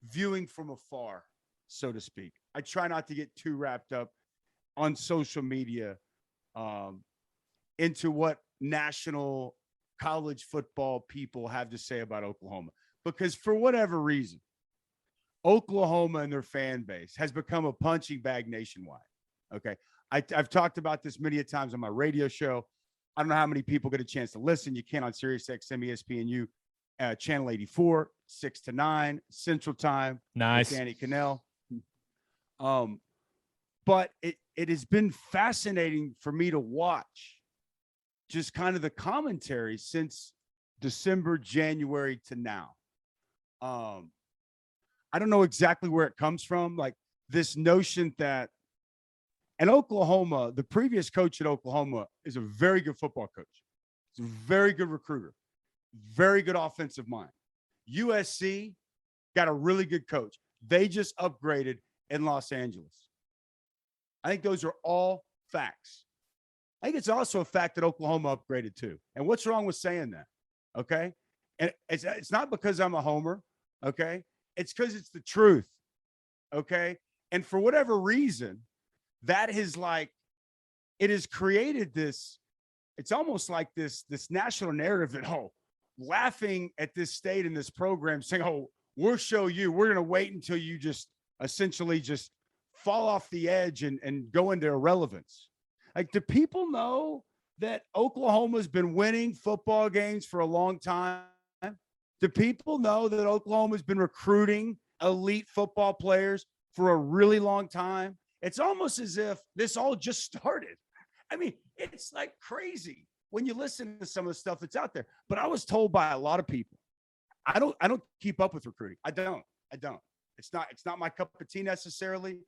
viewing from afar, so to speak. I try not to get too wrapped up on social media into what national college football people have to say about Oklahoma. Because for whatever reason, Oklahoma and their fan base has become a punching bag nationwide. Okay. I've talked about this many a times on my radio show. I don't know how many people get a chance to listen. You can on Sirius XM ESPNU, channel 84, 6 to 9 Central Time. Nice. With Danny Cannell. But it has been fascinating for me to watch just kind of the commentary since December, January to now. I don't know exactly where it comes from. Like this notion that, and Oklahoma, the previous coach at Oklahoma is a very good football coach. He's a very good recruiter, very good offensive mind. USC got a really good coach. They just upgraded in Los Angeles. I think those are all facts. I think it's also a fact that Oklahoma upgraded too. And what's wrong with saying that? Okay. And it's not because I'm a homer. Okay. It's because it's the truth. Okay. And for whatever reason, that is like, it has created this, it's almost like this national narrative that, oh, laughing at this state and this program saying, oh, we'll show you, we're going to wait until you just essentially just fall off the edge and go into irrelevance. Like, do people know that Oklahoma's been winning football games for a long time? Do people know that Oklahoma's been recruiting elite football players for a really long time? It's almost as if this all just started. I mean, it's like crazy when you listen to some of the stuff that's out there. But I was told by a lot of people, I don't keep up with recruiting. I don't. It's not my cup of tea necessarily.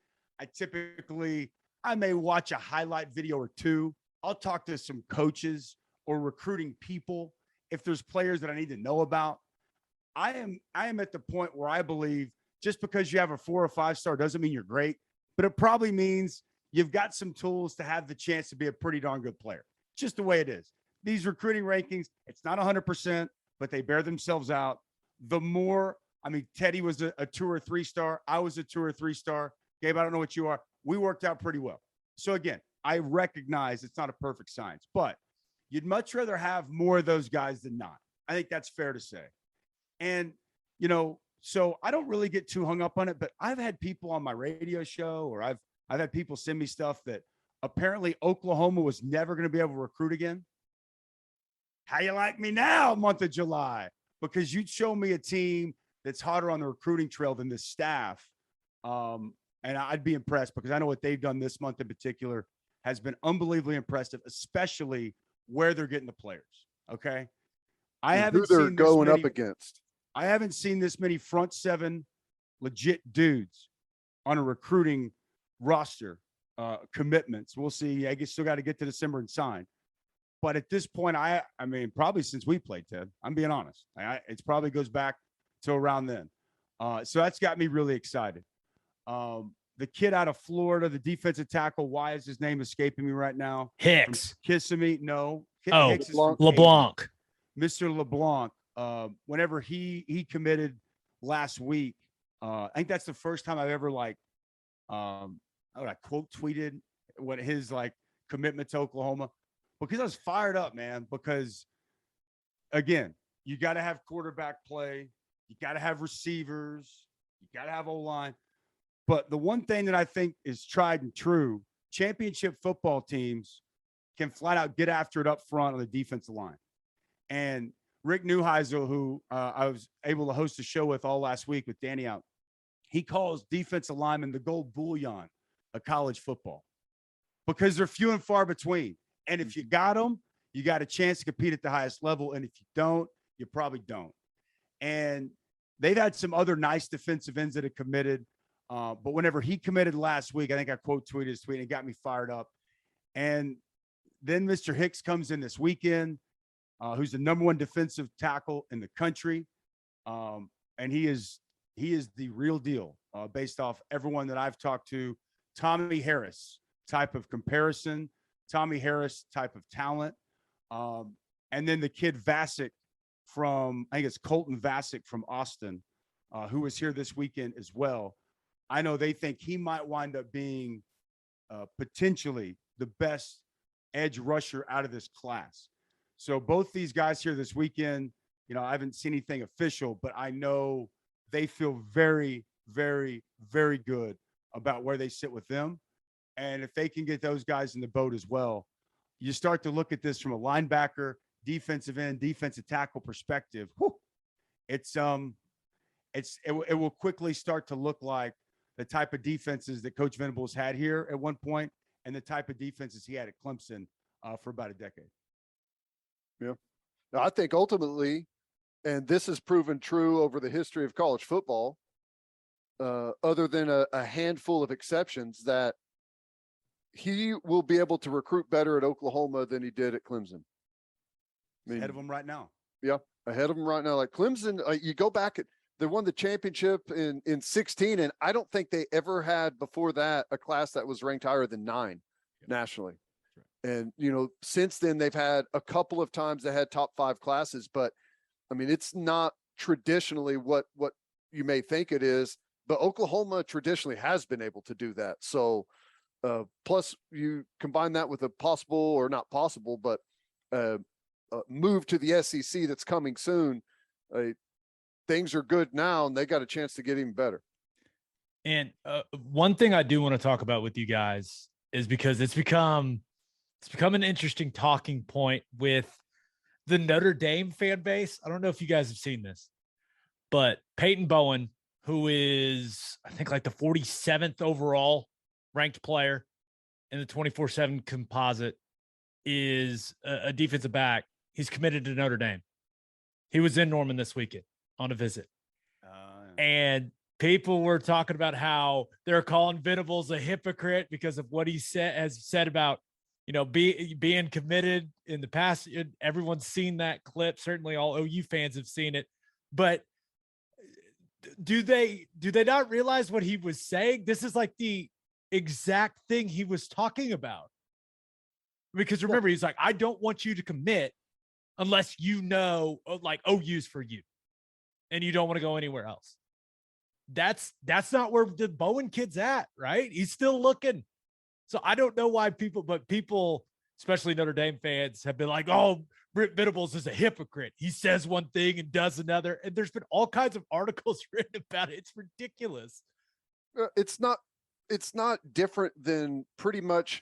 I may watch a highlight video or two. I'll talk to some coaches or recruiting people if there's players that I need to know about. I am at the point where I believe just because you have a 4 or 5 star doesn't mean you're great, but it probably means you've got some tools to have the chance to be a pretty darn good player. Just the way it is. These recruiting rankings, it's not 100%, but they bear themselves out. The more, I mean, Teddy was a 2 or 3 star. I was a 2 or 3 star. Gabe, I don't know what you are. We worked out pretty well. So again, I recognize it's not a perfect science, but you'd much rather have more of those guys than not. I think that's fair to say. And, so I don't really get too hung up on it, but I've had people on my radio show, or I've had people send me stuff that apparently Oklahoma was never going to be able to recruit again. How you like me now, month of July? Because you'd show me a team that's hotter on the recruiting trail than this staff. And I'd be impressed because I know what they've done this month in particular has been unbelievably impressive, especially where they're getting the players. Okay. I and haven't who they're seen this going many, up against. I haven't seen this many front seven legit dudes on a recruiting roster commitments. We'll see. I guess still got to get to December and sign. But at this point, I mean, probably since we played, Ted, I'm being honest. It probably goes back to around then. So that's got me really excited. The kid out of Florida, the defensive tackle, why is his name escaping me right now? Hicks. Kissimmee? No. Oh, Hicks is from LeBlanc. Mr. LeBlanc. Whenever he committed last week, I think that's the first time I've ever I quote tweeted what his commitment to Oklahoma, because I was fired up, man. Because again, you got to have quarterback play, you got to have receivers, you got to have O-line. But the one thing that I think is tried and true, championship football teams can flat out get after it up front on the defensive line. And Rick Neuheisel, who I was able to host a show with all last week with Danny out, he calls defensive linemen the gold bullion of college football because they're few and far between. And if you got them, you got a chance to compete at the highest level. And if you don't, you probably don't. And they've had some other nice defensive ends that have committed. But whenever he committed last week, I think I quote tweeted his tweet and it got me fired up. And then Mr. Hicks comes in this weekend, who's the number one defensive tackle in the country. And he is the real deal based off everyone that I've talked to. Tommy Harris type of comparison, Tommy Harris type of talent. And then the kid Vasic I think it's Colton Vasic from Austin, who was here this weekend as well. I know they think he might wind up being potentially the best edge rusher out of this class. So both these guys here this weekend, I haven't seen anything official, but I know they feel very, very, very good about where they sit with them. And if they can get those guys in the boat as well, you start to look at this from a linebacker, defensive end, defensive tackle perspective. Whew, it will quickly start to look like the type of defenses that Coach Venables had here at one point and the type of defenses he had at Clemson for about a decade. Yeah. Now, I think ultimately, and this has proven true over the history of college football, other than a handful of exceptions, that he will be able to recruit better at Oklahoma than he did at Clemson. I mean, Ahead of him right now. Yeah, ahead of him right now. Like Clemson, you go back, they won the championship in 16, and I don't think they ever had before that a class that was ranked higher than 9 nationally. And, since then they've had a couple of times they had top 5 classes, but I mean, it's not traditionally what you may think it is, but Oklahoma traditionally has been able to do that. So plus you combine that with a possible, or not possible, but move to the SEC that's coming soon. Things are good now and they got a chance to get even better. And one thing I do want to talk about with you guys is because it's become an interesting talking point with the Notre Dame fan base. I don't know if you guys have seen this, but Peyton Bowen, who is, I think, like the 47th overall ranked player in the 24/7 composite, is a defensive back. He's committed to Notre Dame. He was in Norman this weekend on a visit. And people were talking about how they're calling Venables a hypocrite because of what he has said about, being committed in the past. Everyone's seen that clip. Certainly all OU fans have seen it. But do they not realize what he was saying? This is like the exact thing he was talking about. Because remember, he's like, I don't want you to commit unless OU's for you and you don't want to go anywhere else. That's not where the Bowen kid's at, right? He's still looking. So I don't know why people, especially Notre Dame fans, have been like, oh, Britt Venables is a hypocrite. He says one thing and does another. And there's been all kinds of articles written about it. It's ridiculous. It's not different than pretty much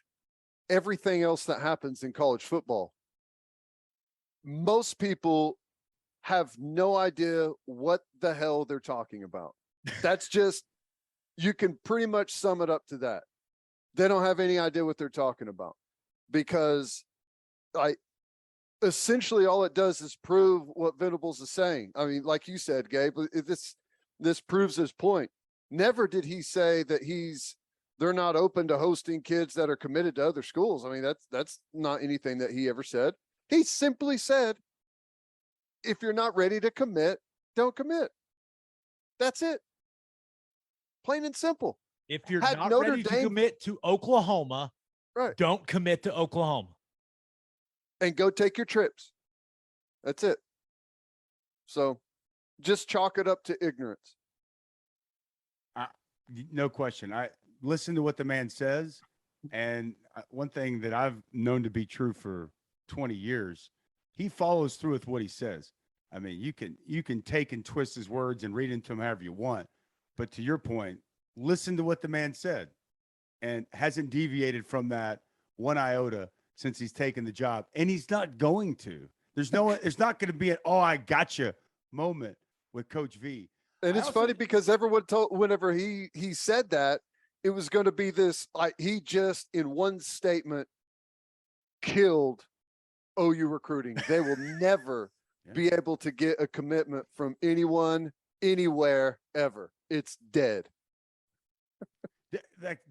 everything else that happens in college football. Most people have no idea what the hell they're talking about. That's just, you can pretty much sum it up to that. They don't have any idea what they're talking about, because essentially all it does is prove what Venables is saying. I mean, like you said, Gabe, this proves his point. Never did he say that they're not open to hosting kids that are committed to other schools. I mean, that's not anything that he ever said. He simply said, if you're not ready to commit, don't commit. That's it. Plain and simple. If you're Had not Notre ready to Dame- commit to Oklahoma, Right. don't commit to Oklahoma. And go take your trips. That's it. So just chalk it up to ignorance. No question. I listen to what the man says. And one thing that I've known to be true for 20 years, he follows through with what he says. I mean, you can take and twist his words and read into them however you want. But to your point, listen to what the man said and hasn't deviated from that one iota since he's taken the job. And he's not going to. There's not going to be an, oh, I gotcha moment with Coach V. And it's funny because everyone told whenever he said that, it was going to be this, like he just in one statement killed OU recruiting. They will never be able to get a commitment from anyone, anywhere, ever. It's dead.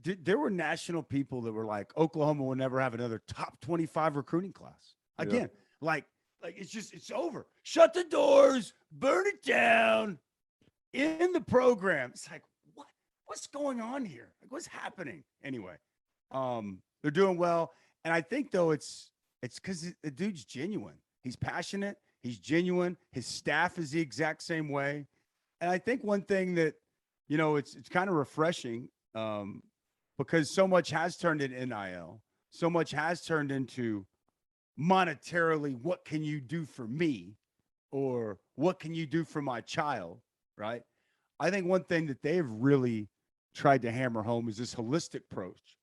There were national people that were like, Oklahoma will never have another top 25 recruiting class. Again, like it's over. Shut the doors, burn it down. In the program, it's like, what's going on here? Like, what's happening? Anyway, they're doing well. And I think, though, it's because the dude's genuine. He's passionate. He's genuine. His staff is the exact same way. And I think one thing that, it's kind of refreshing because so much has turned into NIL. So much has turned into monetarily, what can you do for me? Or what can you do for my child? Right. I think one thing that they've really tried to hammer home is this holistic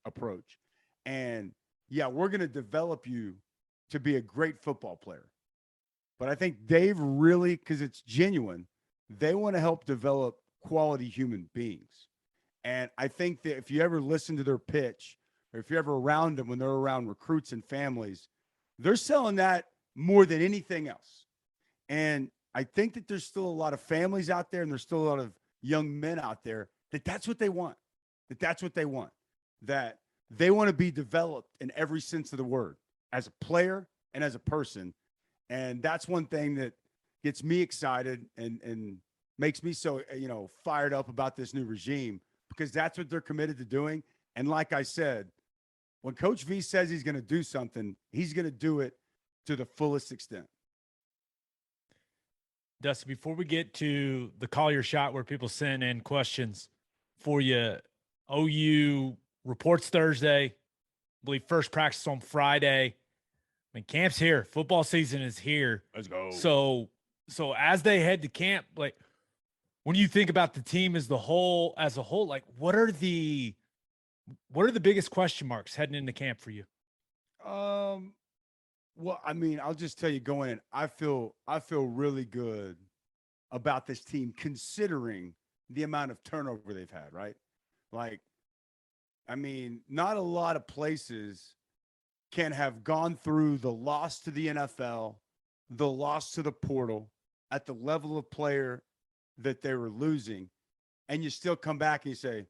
approach. And we're going to develop you to be a great football player. But I think they've really, because it's genuine, they want to help develop quality human beings. And I think that if you ever listen to their pitch, or if you're ever around them when they're around recruits and families, they're selling that more than anything else. And I think that there's still a lot of families out there and there's still a lot of young men out there that's what they want, that they want to be developed in every sense of the word as a player and as a person. And that's one thing that gets me excited and makes me so, fired up about this new regime, because that's what they're committed to doing. And like I said, when Coach V says he's going to do something, he's going to do it to the fullest extent. Dusty, before we get to the Call Your Shot where people send in questions for you, OU reports Thursday. I believe first practice on Friday. I mean, camp's here. Football season is here. Let's go. So as they head to camp, like when you think about the team as a whole, like what are the biggest question marks heading into camp for you? Well, I mean, I'll just tell you going in, I feel really good about this team considering the amount of turnover they've had, right? Like, I mean, not a lot of places can have gone through the loss to the NFL, the loss to the portal at the level of player that they were losing, and you still come back and you say,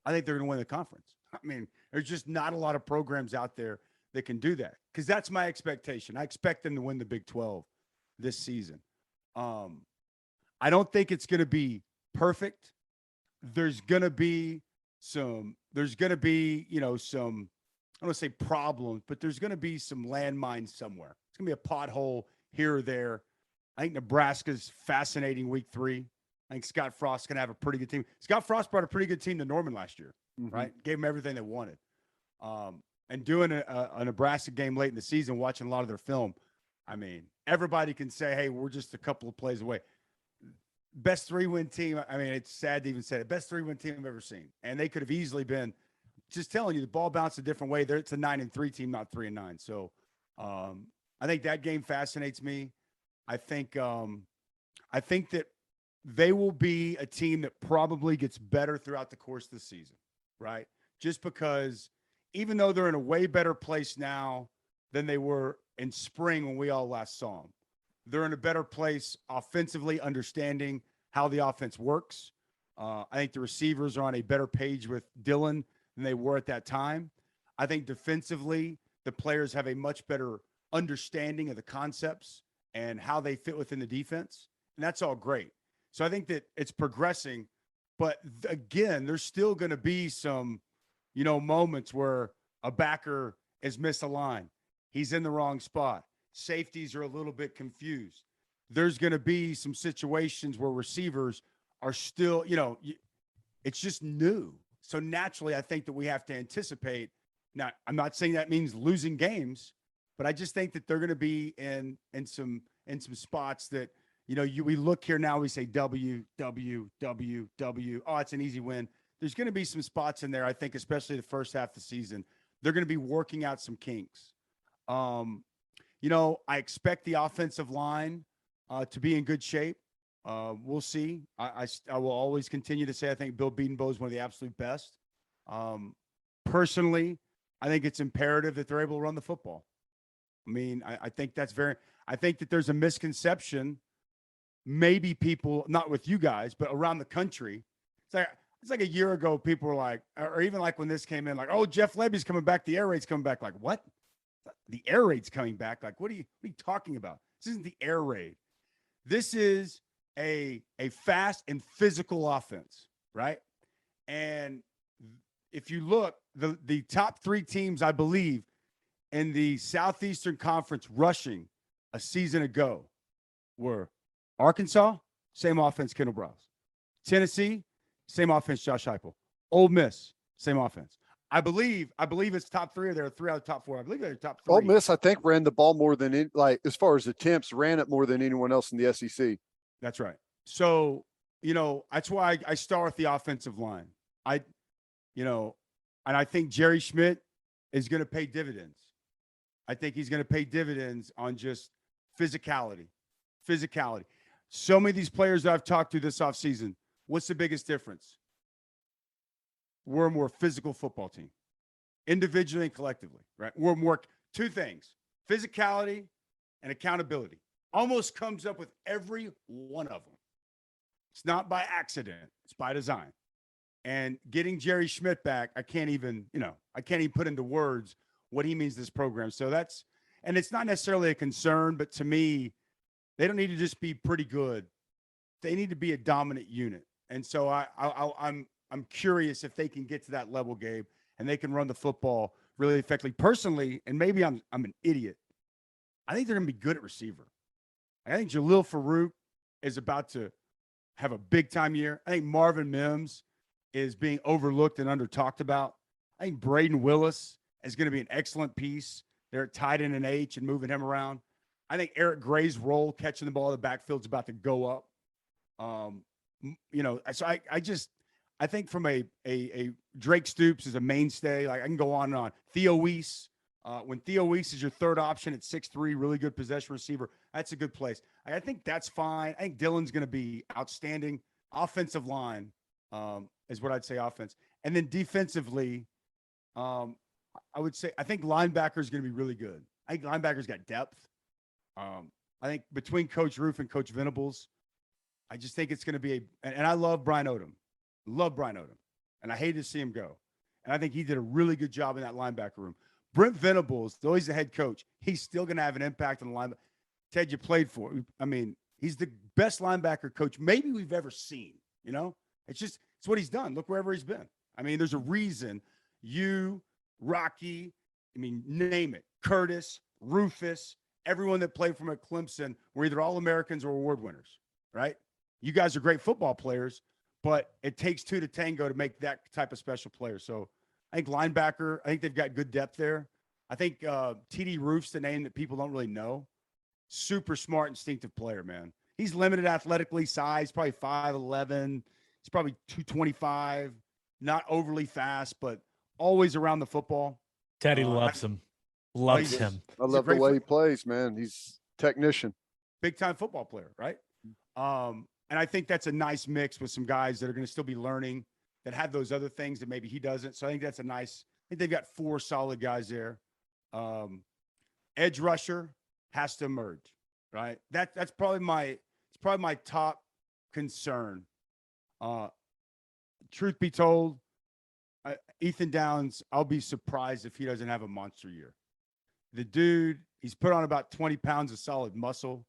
I think they're going to win the conference. I mean, there's just not a lot of programs out there that can do that, because that's my expectation. I expect them to win the Big 12 this season. I don't think it's going to be perfect. There's going to be some, I don't want to say problems, but there's going to be some landmines somewhere. It's going to be a pothole here or there. I think Nebraska's fascinating week 3. I think Scott Frost's going to have a pretty good team. Scott Frost brought a pretty good team to Norman last year, right? Gave them everything they wanted. And doing a Nebraska game late in the season, watching a lot of their film, I mean, everybody can say, hey, we're just a couple of plays away. Best 3-win team. I mean, it's sad to even say it. Best 3-win team I've ever seen. And they could have easily been, just telling you, the ball bounced a different way. It's a 9-3 team, not 3-9. So I think that game fascinates me. I think that they will be a team that probably gets better throughout the course of the season, right? Just because even though they're in a way better place now than they were in spring when we all last saw them. They're in a better place offensively, understanding how the offense works. I think the receivers are on a better page with Dylan than they were at that time. I think defensively, the players have a much better understanding of the concepts and how they fit within the defense. And that's all great. So I think that it's progressing. But again, there's still going to be some, moments where a backer is misaligned. He's in the wrong spot. Safeties are a little bit confused. There's going to be some situations where receivers are still, it's just new. So naturally, I think that we have to anticipate. Now, I'm not saying that means losing games, but I just think that they're going to be in some spots that, we look here now, we say W, W, W, W. Oh, it's an easy win. There's going to be some spots in there, I think, especially the first half of the season. They're going to be working out some kinks. I expect the offensive line to be in good shape. We'll see. I will always continue to say I think Bill Bedenbaugh is one of the absolute best. Personally, I think it's imperative that they're able to run the football. I mean, I think that's I think that there's a misconception. Maybe people, not with you guys, but around the country. It's like a year ago, people were like, or even like when this came in, like, oh, Jeff Lebby's coming back. The air raid's coming back. Like, what? The air raid's coming back. Like, what are you talking about? This isn't the air raid. This is a fast and physical offense, right? And if you look, the top three teams, I believe, in the Southeastern Conference rushing a season ago were Arkansas, same offense, Kendall Browse. Tennessee, same offense, Josh Heupel. Ole Miss, same offense. I believe it's top three, or there are three out of the top four. I believe they're top three. Ole Miss, I think, ran the ball more than as far as attempts, ran it more than anyone else in the SEC. That's right. So, that's why I start with the offensive line. And I think Jerry Schmidt is going to pay dividends. I think he's going to pay dividends on just physicality. So many of these players that I've talked to this offseason, what's the biggest difference? We're a more physical football team, individually and collectively, right? We're more two things, physicality and accountability. Almost comes up with every one of them. It's not by accident. It's by design. And getting Jerry Schmidt back, I can't even put into words what he means to this program. So and it's not necessarily a concern, but to me, they don't need to just be pretty good. They need to be a dominant unit. And so I'm curious if they can get to that level, Gabe, and they can run the football really effectively. Personally, and maybe I'm an idiot, I think they're going to be good at receiver. I think Jalil Farouk is about to have a big-time year. I think Marvin Mims is being overlooked and under-talked about. I think Braden Willis is going to be an excellent piece. They're at tight end and H and moving him around. I think Eric Gray's role catching the ball in the backfield is about to go up. So I think from a Drake Stoops is a mainstay. Like, I can go on and on. Theo Weiss, when Theo Weiss is your third option at 6'3", really good possession receiver, that's a good place. I think that's fine. I think Dylan's going to be outstanding. Offensive line is what I'd say offense. And then defensively, I would say I think linebacker is going to be really good. I think linebacker's got depth. I think between Coach Roof and Coach Venables, I just think it's going to be and I love Brian Odom. And I hated to see him go. And I think he did a really good job in that linebacker room. Brent Venables, though he's the head coach, he's still going to have an impact on the linebacker. Ted, you played for. I mean, he's the best linebacker coach maybe we've ever seen. It's what he's done. Look wherever he's been. I mean, there's a reason you, Rocky, name it, Curtis, Rufus, everyone that played from at Clemson were either All-Americans or award winners, right? You guys are great football players, but it takes two to tango to make that type of special player. So I think linebacker, I think they've got good depth there. I think TD Roof's the name that people don't really know. Super smart, instinctive player, man. He's limited athletically, size, probably 5'11". He's probably 225, not overly fast, but always around the football. Teddy loves him. Loves him. I love the way he plays, man. He's technician. Big-time football player, right? And I think that's a nice mix with some guys that are going to still be learning that have those other things that maybe he doesn't. So I think that's I think they've got four solid guys there. edge rusher has to emerge, right? That's probably my top concern. Truth be told, Ethan Downs, I'll be surprised if he doesn't have a monster year. The dude, he's put on about 20 pounds of solid muscle.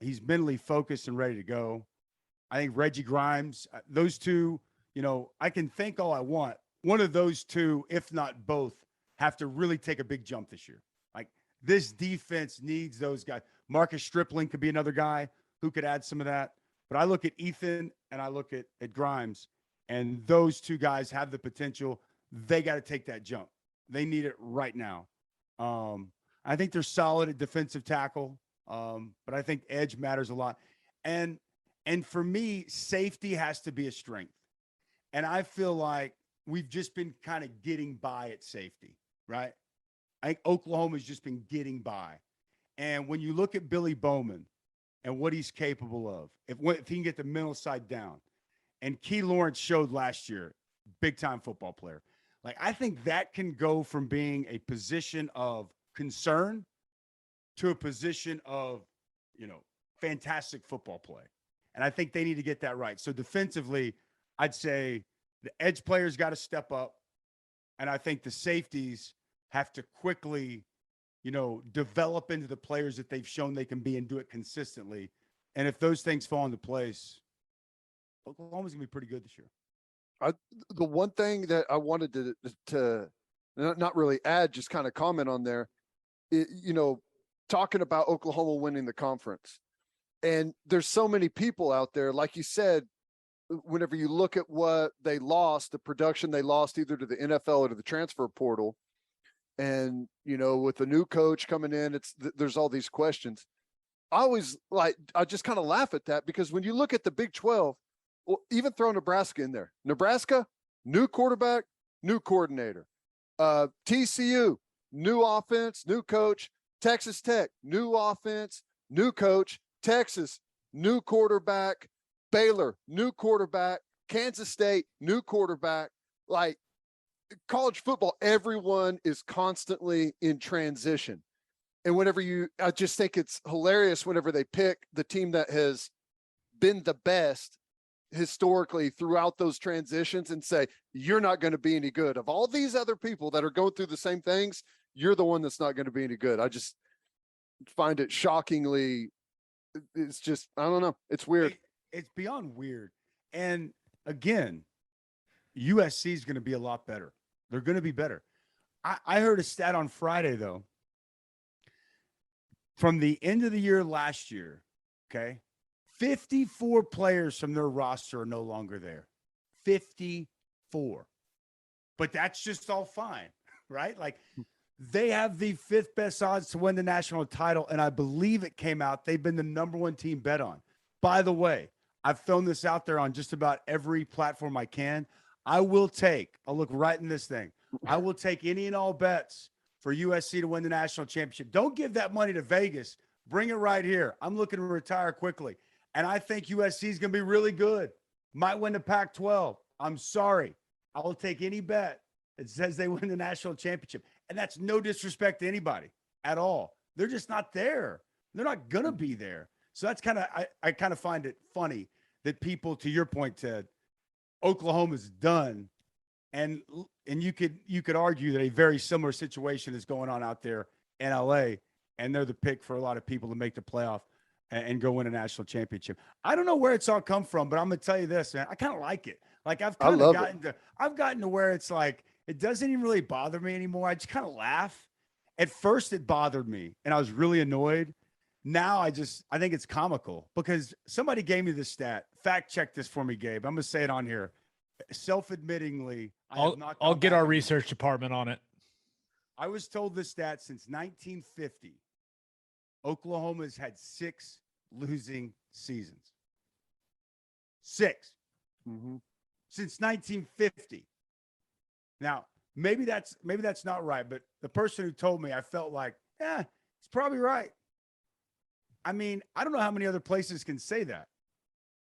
He's mentally focused and ready to go. I think Reggie Grimes, those two, I can think all I want. One of those two, if not both, have to really take a big jump this year. Like, this defense needs those guys. Marcus Stripling could be another guy who could add some of that. But I look at Ethan and I look at Grimes, and those two guys have the potential. They got to take that jump. They need it right now. I think they're solid at defensive tackle, but I think edge matters a lot. And for me, safety has to be a strength. And I feel like we've just been kind of getting by at safety, right? I think Oklahoma's just been getting by. And when you look at Billy Bowman and what he's capable of, if he can get the mental side down, and Key Lawrence showed last year, big-time football player. Like, I think that can go from being a position of concern to a position of, fantastic football play. And I think they need to get that right. So defensively, I'd say the edge players got to step up. And I think the safeties have to quickly, develop into the players that they've shown they can be and do it consistently. And if those things fall into place, Oklahoma's going to be pretty good this year. The one thing that I wanted to not really add, just kind of comment on there, talking about Oklahoma winning the conference. And there's so many people out there, like you said, whenever you look at what they lost, the production they lost either to the NFL or to the transfer portal, and, with the new coach coming in, there's all these questions. I just kind of laugh at that, because when you look at the Big 12, well, even throw Nebraska in there. Nebraska, new quarterback, new coordinator. TCU, new offense, new coach. Texas Tech, new offense, new coach. Texas, new quarterback. Baylor, new quarterback. Kansas State, new quarterback. Like, college football, everyone is constantly in transition. And I just think it's hilarious whenever they pick the team that has been the best historically throughout those transitions and say, you're not going to be any good. Of all these other people that are going through the same things, you're the one that's not going to be any good. I just find it shockingly, it's just, I don't know. It's weird. It's beyond weird. And again, USC is going to be a lot better. They're going to be better. I heard a stat on Friday, though, from the end of the year last year, okay, 54 players from their roster are no longer there. 54. But that's just all fine, right? Like, they have the 5th best odds to win the national title, and I believe it came out they've been the number 1 team bet on. By the way, I've thrown this out there on just about every platform I can. I'll look right in this thing. I will take any and all bets for USC to win the national championship. Don't give that money to Vegas. Bring it right here. I'm looking to retire quickly. And I think USC is going to be really good. Might win the Pac-12. I'm sorry. I will take any bet that says they win the national championship. And that's no disrespect to anybody at all. They're just not there. They're not going to be there. So that's kind of, I kind of find it funny that people, to your point, Ted, Oklahoma's done. And you could argue that a very similar situation is going on out there in LA, and they're the pick for a lot of people to make the playoff and go win a national championship. I don't know where it's all come from, but I'm going to tell you this, man. I kind of like it. Like, I've gotten to where it's like, it doesn't even really bother me anymore. I just kind of laugh. At first it bothered me and I was really annoyed. Now I think it's comical, because somebody gave me this stat. Fact check this for me, Gabe. I'm going to say it on here. Self-admittingly, I'll get our research department on it. I was told this stat since 1950. Oklahoma's had 6 losing seasons. 6. Mm-hmm. Since 1950. Now, maybe that's not right, but the person who told me, I felt like, it's probably right. I mean, I don't know how many other places can say that.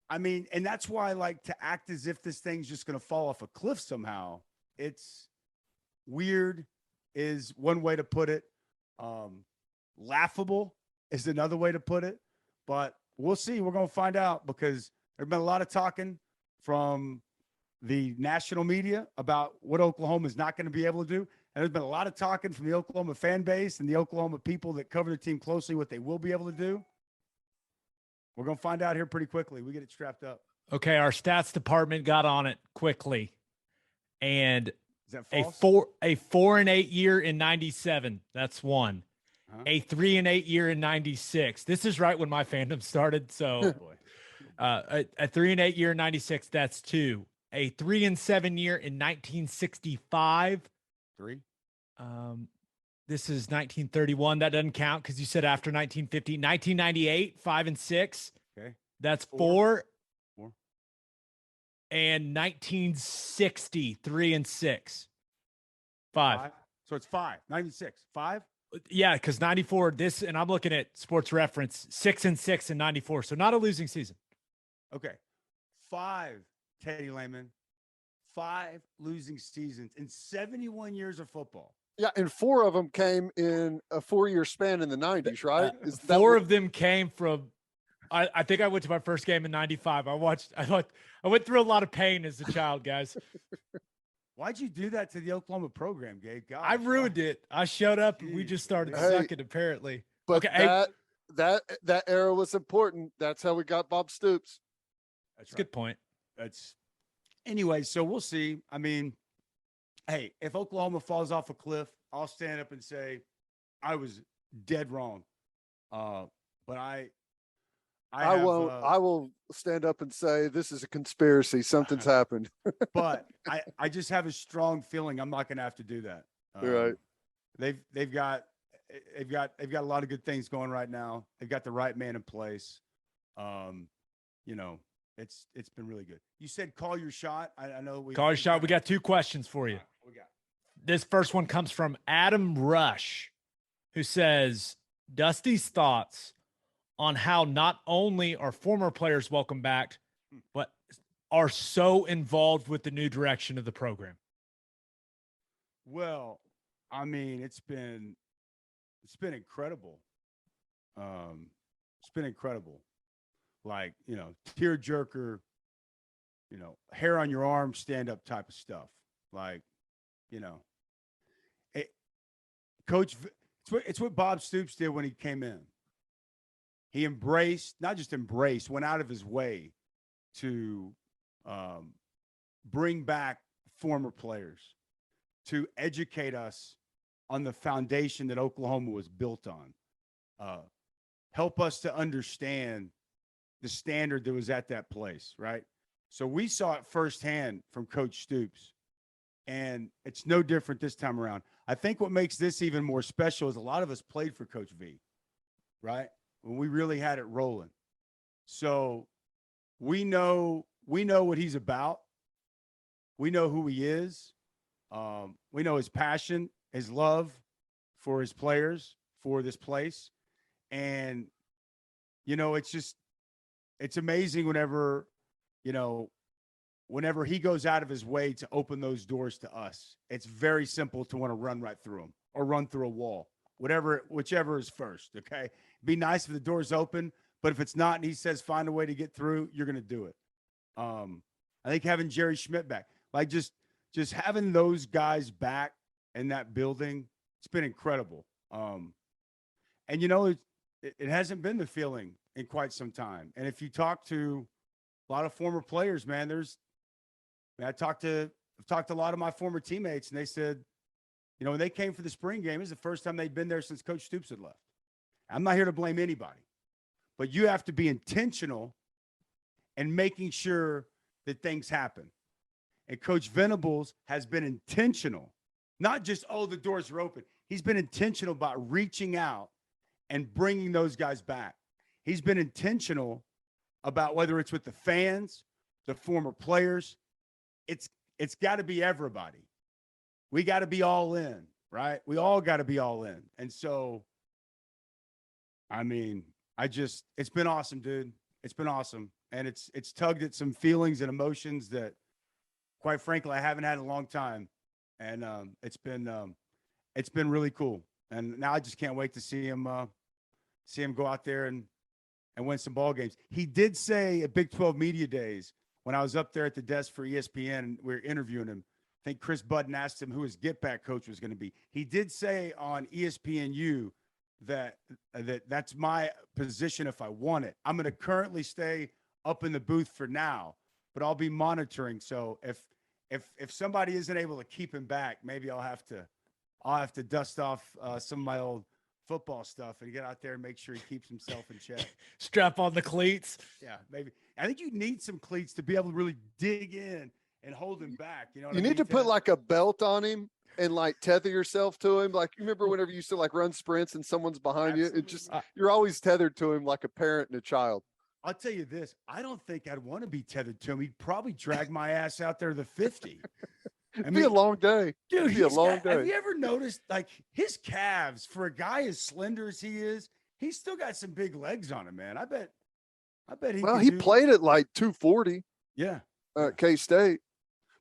I mean, and that's why I like to act as if this thing's just going to fall off a cliff somehow. It's weird is one way to put it. Laughable is another way to put it, but we'll see. We're going to find out because there's been a lot of talking from the national media about what Oklahoma is not going to be able to do. And there's been a lot of talking from the Oklahoma fan base and the Oklahoma people that cover the team closely what they will be able to do. We're going to find out here pretty quickly. We get it strapped up. Okay, our stats department got on it quickly. And Is that false? a 4 and 8 year in 97. That's one. A 3 and 8 year in 96. This is right when my fandom started. So a 3 and 8 year in 96. That's two. A 3 and 7 year in 1965. Three. This is 1931. That doesn't count because you said after 1950. 1998, 5 and 6. Okay. That's four. And 1960, 3 and 6. Five. So it's 5. 96. 5? Yeah, because 94, and I'm looking at Sports Reference, 6 and 6 in 94. So not a losing season. Okay. 5, Teddy Lehman. 5 losing seasons in 71 years of football. Yeah, and 4 of them came in a 4-year span in the 90s, right? Four of them came from I think I went to my first game in 95. I went through a lot of pain as a child, guys. Why'd you do that to the Oklahoma program, Gabe? Gosh, I ruined it. I showed up and we just started sucking, apparently. But okay, that era was important. That's how we got Bob Stoops. That's a good point. Anyway, so we'll see. I mean, hey, if Oklahoma falls off a cliff, I'll stand up and say I was dead wrong. But I will stand up and say this is a conspiracy. Something's happened. But I just have a strong feeling I'm not going to have to do that. Right. They've got a lot of good things going right now. They've got the right man in place. It's been really good. You said call your shot. I know call your shot. We got 2 questions for you. We got this first one comes from Adam Rush, who says Dusty's thoughts on how not only are former players welcome back, but are so involved with the new direction of the program. Well, I mean, it's been incredible. It's been incredible. Like, tearjerker, hair on your arm, stand up type of stuff. Like, it's what Bob Stoops did when he came in. He went out of his way to bring back former players, to educate us on the foundation that Oklahoma was built on, help us to understand the standard that was at that place, right? So we saw it firsthand from Coach Stoops, and it's no different this time around. I think what makes this even more special is a lot of us played for Coach V, right? When we really had it rolling. So we know what he's about. We know who he is. We know his passion, his love for his players, for this place. And, it's amazing whenever he goes out of his way to open those doors to us. It's very simple to want to run right through them or run through a wall, whichever is first. Okay. It'd be nice if the door's open, but if it's not, and he says, find a way to get through, you're going to do it. I think having Jerry Schmidt back, like just having those guys back in that building, it's been incredible. And it hasn't been the feeling in quite some time. And if you talk to a lot of former players, man, I've talked to a lot of my former teammates, and they said, when they came for the spring game, it was the first time they'd been there since Coach Stoops had left. I'm not here to blame anybody, but you have to be intentional in making sure that things happen. And Coach Venables has been intentional, not just, the doors are open. He's been intentional about reaching out and bringing those guys back. He's been intentional about whether it's with the fans, the former players. It's got to be everybody. We got to be all in, right? We all got to be all in. And so, I mean, it's been awesome, dude. It's been awesome. And it's tugged at some feelings and emotions that, quite frankly, I haven't had in a long time. And it's been really cool. And now I just can't wait to see him go out there and win some ball games. He did say at Big 12 Media Days, when I was up there at the desk for ESPN and we were interviewing him, I think Chris Budden asked him who his get back coach was going to be. He did say on ESPNU that's my position if I want it. I'm going to currently stay up in the booth for now, but I'll be monitoring. So if somebody isn't able to keep him back, maybe I'll have to dust off some of my old football stuff and get out there and make sure he keeps himself in check. Strap on the cleats. Yeah, maybe. I think you need some cleats to be able to really dig in and hold him back. You know, you need to put like a belt on him and like tether yourself to him. Like, you remember whenever you used to like run sprints and someone's behind you, it just, you're always tethered to him like a parent and a child. I'll tell you this. I don't think I'd want to be tethered to him. He'd probably drag my ass out there to the 50. It'd be a long day. Dude, it'd be a long day. Have you ever noticed like his calves, for a guy as slender as he is, he's still got some big legs on him, man. I bet he Well, he played at like 240. Yeah. At K-State.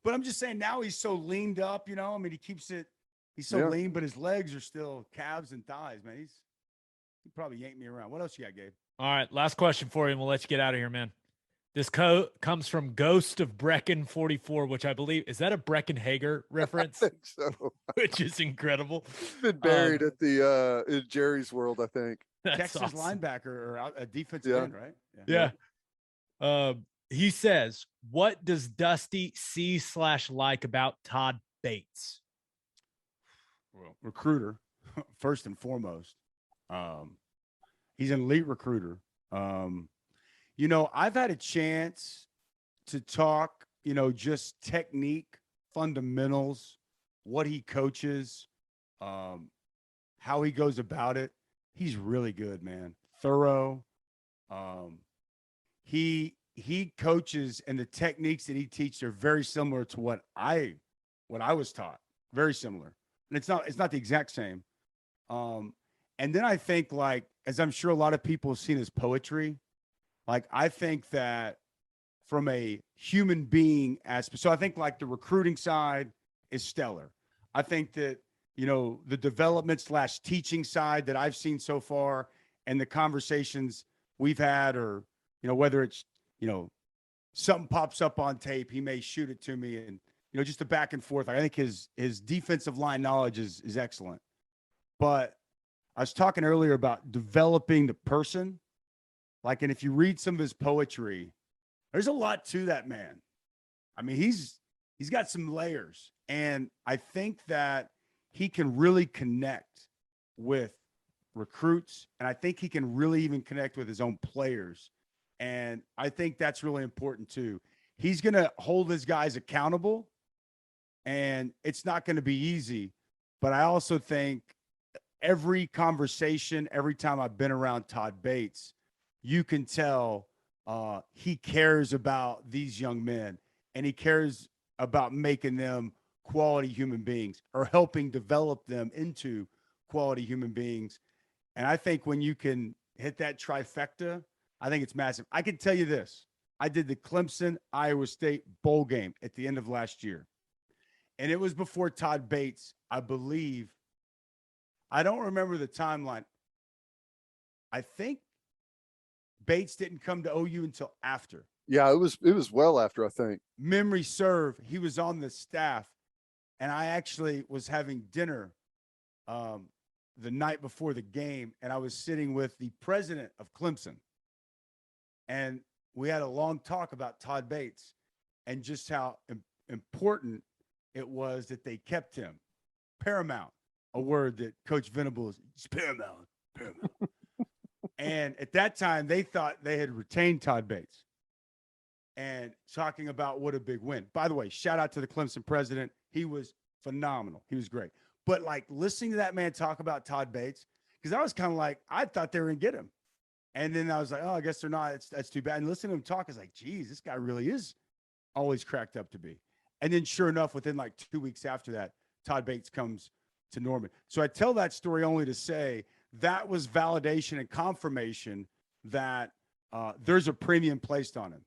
But I'm just saying now he's so leaned up, you know. I mean, he's so lean, but his legs are still calves and thighs, man. He probably yanked me around. What else you got, Gabe? All right, last question for you, and we'll let you get out of here, man. This comes from Ghost of Brecken 44, which I believe, is that a Brecken Hager reference? I think so. Which is incredible. Been buried at the in Jerry's World, I think. Texas awesome. linebacker or a defensive end, right? Yeah. He says, what does Dusty see/like about Todd Bates? Well, recruiter, first and foremost. He's an elite recruiter. You know, I've had a chance to talk, you know, just technique, fundamentals, what he coaches, how he goes about it. He's really good, man. Thorough. He coaches, and the techniques that he teaches are very similar to what I was taught. Very similar. And it's not the exact same. And then I think, like, as I'm sure a lot of people have seen his poetry, like, I think that from a human being aspect, so I think like the recruiting side is stellar. I think that, you know, the development / teaching side that I've seen so far and the conversations we've had, or, you know, whether it's, you know, something pops up on tape, he may shoot it to me, and, you know, just the back and forth. I think his defensive line knowledge is excellent. But I was talking earlier about developing the person. Like, and if you read some of his poetry, there's a lot to that man. I mean, he's got some layers, and I think that he can really connect with recruits, and I think he can really even connect with his own players. And I think that's really important too. He's going to hold his guys accountable, and it's not going to be easy. But I also think every conversation, every time I've been around Todd Bates, you can tell he cares about these young men, and he cares about making them quality human beings, or helping develop them into quality human beings. And I think when you can hit that trifecta, I think it's massive. I can tell you this. I did the Clemson-Iowa State bowl game at the end of last year. And it was before Todd Bates, I believe. I don't remember the timeline. I think Bates didn't come to OU until after. Yeah, it was well after, I think. Memory serve, he was on the staff. And I actually was having dinner the night before the game, and I was sitting with the president of Clemson. And we had a long talk about Todd Bates and just how important it was that they kept him. Paramount, a word that Coach Venables is paramount. And at that time, they thought they had retained Todd Bates, and talking about what a big win. By the way, shout out to the Clemson president. He was phenomenal. He was great. But like listening to that man talk about Todd Bates, because I was kind of like, I thought they were going to get him. And then I was like, oh, I guess they're not. That's too bad. And listening to him talk is like, geez, this guy really is always cracked up to be. And then sure enough, within like 2 weeks after that, Todd Bates comes to Norman. So I tell that story only to say that was validation and confirmation that there's a premium placed on him.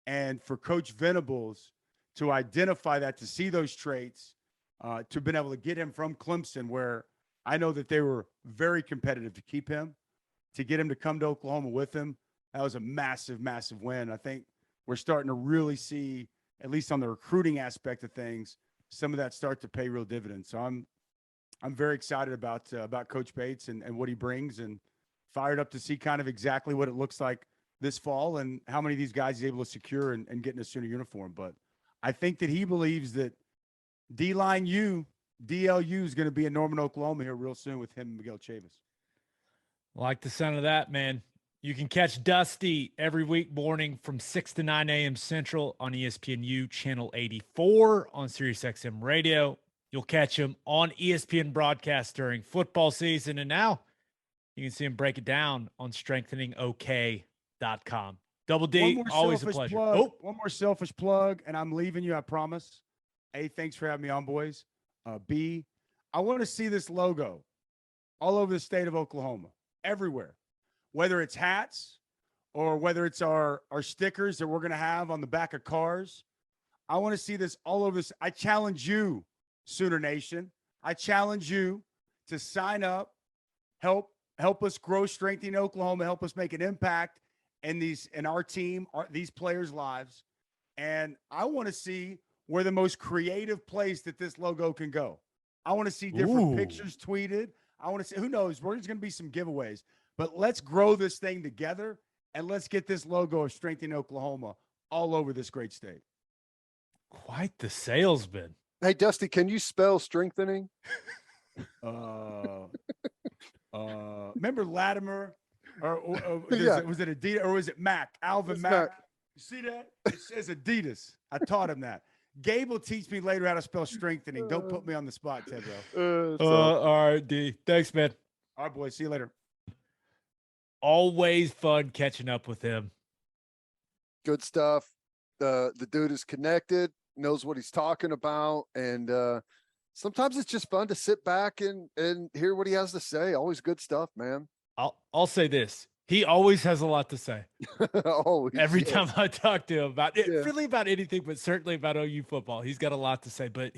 And for Coach Venables to identify that, to see those traits, to have been able to get him from Clemson, where I know that they were very competitive to keep him, to get him to come to Oklahoma with him. That was a massive, massive win. I think we're starting to really see, at least on the recruiting aspect of things, some of that start to pay real dividends. So I'm very excited about Coach Bates and what he brings, and fired up to see kind of exactly what it looks like this fall and how many of these guys he's able to secure and get in a Sooner uniform. But I think that he believes that D-Line DLU is going to be in Norman, Oklahoma here real soon with him and Miguel Chavis. Like the sound of that, man. You can catch Dusty every week morning from 6 to 9 a.m. Central on ESPNU Channel 84 on SiriusXM Radio. You'll catch him on ESPN broadcast during football season. And now you can see him break it down on strengtheningok.com. Double D, always a pleasure. One more selfish plug, and I'm leaving you, I promise. A, thanks for having me on, boys. B, I want to see this logo all over the state of Oklahoma, everywhere, whether it's hats or whether it's our stickers that we're going to have on the back of cars. I want to see this all over this. I challenge you, Sooner Nation. I challenge you to sign up, help us grow, strengthening Oklahoma, help us make an impact in our team, these players' lives. And I want to see where the most creative place that this logo can go. I want to see different pictures tweeted. I want to see, who knows, there's going to be some giveaways, but let's grow this thing together and let's get this logo of Strengthening Oklahoma all over this great state. Quite the salesman. Hey, Dusty, can you spell strengthening? Remember Latimer or Yeah. Was it Adidas or was it Mac? Alvin Mac. You see that? It says Adidas. I taught him that. Gabe will teach me later how to spell strengthening. Don't put me on the spot, Tedro. All right, D. Thanks, man. All right, boys. See you later. Always fun catching up with him. Good stuff. The dude is connected, knows what he's talking about, and sometimes it's just fun to sit back and hear what he has to say. Always good stuff, man. I'll say this. He always has a lot to say. Every time I talk to him about it, really about anything, but certainly about OU football, he's got a lot to say. But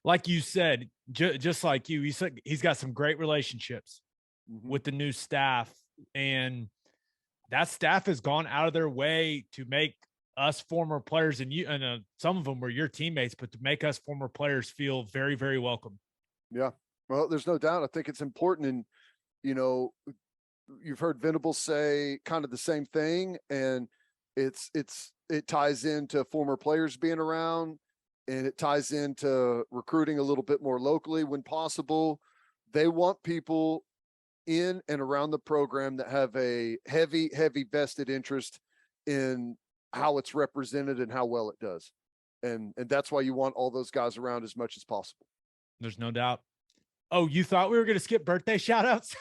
like you said, just like you, he's got some great relationships with the new staff, and that staff has gone out of their way to make us former players, and some of them were your teammates, but to make us former players feel very, very welcome. Yeah. Well, there's no doubt. I think it's important. And, you've heard Venables say kind of the same thing, and it ties into former players being around, and it ties into recruiting a little bit more locally when possible. They want people in and around the program that have a heavy, heavy vested interest in how it's represented and how well it does. And that's why you want all those guys around as much as possible. There's no doubt. Oh, you thought we were going to skip birthday shout outs?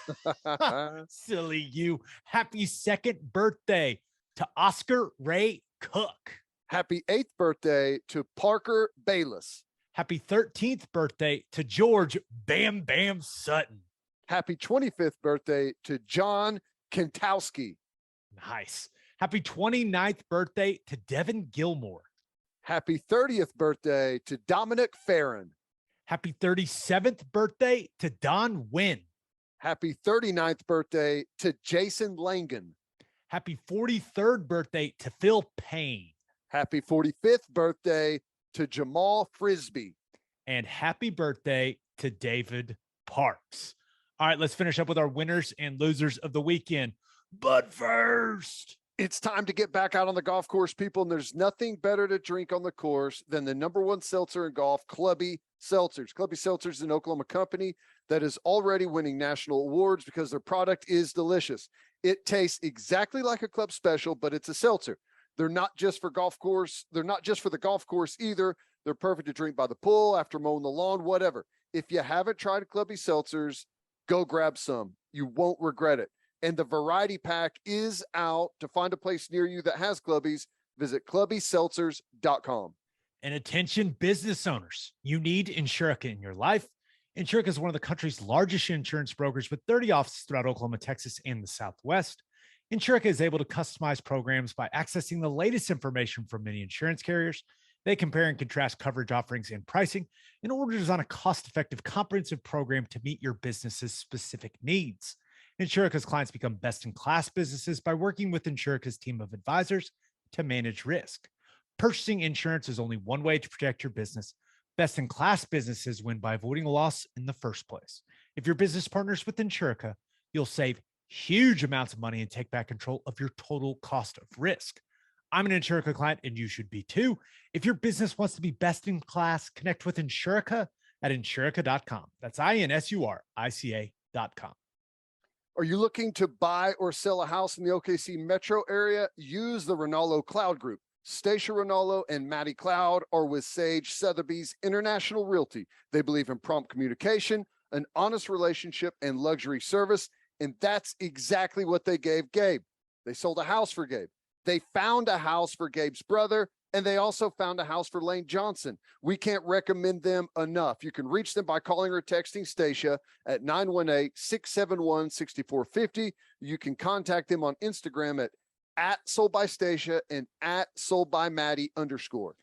Silly you. Happy 2nd birthday to Oscar Ray Cook. Happy 8th birthday to Parker Bayless. Happy 13th birthday to George Bam Bam Sutton. Happy 25th birthday to John Kentowski. Nice. Happy 29th birthday to Devin Gilmore. Happy 30th birthday to Dominic Farron. Happy 37th birthday to Don Wynn. Happy 39th birthday to Jason Langan. Happy 43rd birthday to Phil Payne. Happy 45th birthday to Jamal Frisbee. And happy birthday to David Parks. All right, let's finish up with our winners and losers of the weekend. But first, it's time to get back out on the golf course, people, and there's nothing better to drink on the course than the #1 seltzer in golf, Clubby Seltzers. Clubby Seltzers is an Oklahoma company that is already winning national awards because their product is delicious. It tastes exactly like a club special, but it's a seltzer. They're not just for golf course. They're not just for the golf course either. They're perfect to drink by the pool, after mowing the lawn, whatever. If you haven't tried Clubby Seltzers, go grab some. You won't regret it. And the variety pack is out. To find a place near you that has Clubbies, visit clubbyseltzers.com. And attention business owners, you need Insurica in your life. Insurica is one of the country's largest insurance brokers with 30 offices throughout Oklahoma, Texas, and the Southwest. Insurica is able to customize programs by accessing the latest information from many insurance carriers. They compare and contrast coverage offerings and pricing in order to design a cost-effective, comprehensive program to meet your business's specific needs. Insurica's clients become best-in-class businesses by working with Insurica's team of advisors to manage risk. Purchasing insurance is only one way to protect your business. Best-in-class businesses win by avoiding a loss in the first place. If your business partners with Insurica, you'll save huge amounts of money and take back control of your total cost of risk. I'm an Insurica client and you should be too. If your business wants to be best in class, connect with Insurica at insurica.com. That's INSURICA.com. Are you looking to buy or sell a house in the OKC metro area? Use the Ronaldo Cloud Group. Stacia Ronaldo and Maddie Cloud are with Sage Sotheby's International Realty. They believe in prompt communication, an honest relationship, and luxury service. And that's exactly what they gave Gabe. They sold a house for Gabe. They found a house for Gabe's brother, and they also found a house for Lane Johnson. We can't recommend them enough. You can reach them by calling or texting Stacia at 918-671-6450. You can contact them on Instagram at Sold by Stacia and at Sold by Maddie _.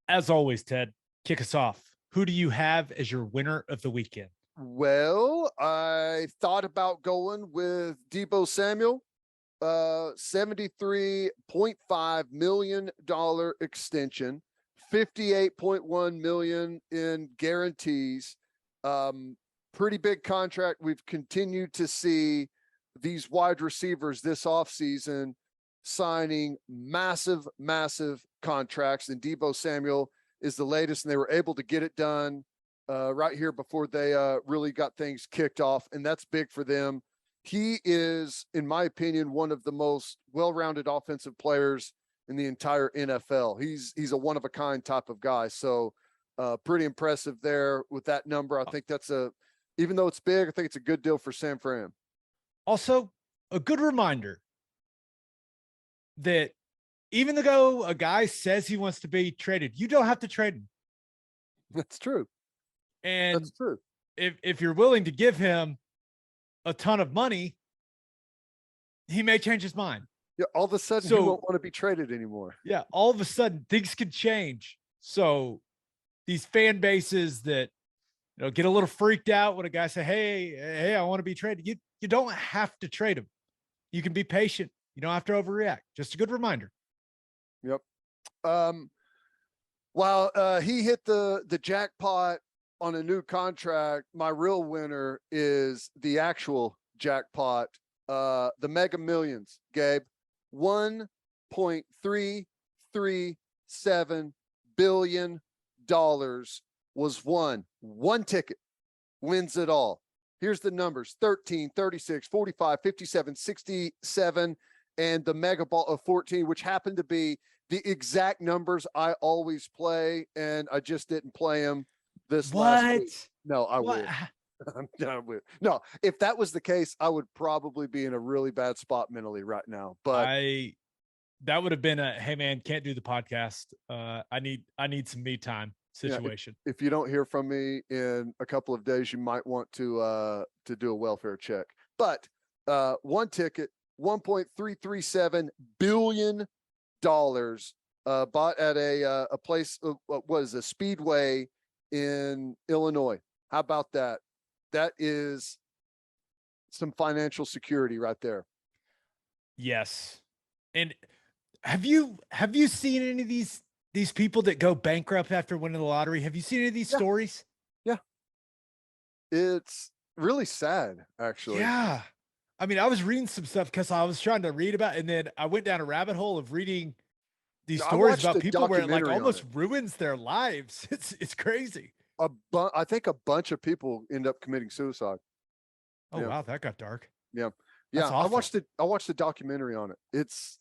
As always, Ted, kick us off. Who do you have as your winner of the weekend? Well, I thought about going with Deebo Samuel. $73.5 million extension, $58.1 million in guarantees. Pretty big contract. We've continued to see these wide receivers this offseason signing massive contracts, and Deebo Samuel is the latest, and they were able to get it done right here before they really got things kicked off, and that's big for them. He is, in my opinion, one of the most well-rounded offensive players in the entire NFL. He's a one-of-a-kind type of guy. So pretty impressive there with that number. I think that's even though it's big, I think it's a good deal for San Fran. Also, a good reminder that even though a guy says he wants to be traded, you don't have to trade him. That's true. And that's true. If you're willing to give him a ton of money, he may change his mind. Yeah, all of a sudden he won't want to be traded anymore. Yeah, all of a sudden things could change. So these fan bases that get a little freaked out when a guy say, "Hey, I want to be traded." You don't have to trade him. You can be patient. You don't have to overreact. Just a good reminder. Yep. While he hit the jackpot on a new contract, my real winner is the actual jackpot, the Mega Millions, Gabe. $1.337 billion was won. One ticket wins it all. Here's the numbers: 13, 36, 45, 57, 67, and the mega ball of 14, which happened to be the exact numbers I always play, and I just didn't play them this last week. No, I will. I'm done with. No, if that was the case, I would probably be in a really bad spot mentally right now. But that would have been a, hey man, can't do the podcast. I need some me time situation. Yeah, if you don't hear from me in a couple of days, you might want to do a welfare check. But one ticket, $1.337 billion, bought at a place, was a Speedway in Illinois. How about that? That is some financial security right there. Yes. And have you seen any of these people that go bankrupt after winning the lottery? Have you seen any of these stories? Yeah. It's really sad, actually. Yeah. I mean, I was reading some stuff because I was trying to read about it, and then I went down a rabbit hole of reading these stories about people where it like almost ruins their lives. It's crazy. I think a bunch of people end up committing suicide. Oh, wow. That got dark. Yeah. Yeah. I watched the documentary on it. It's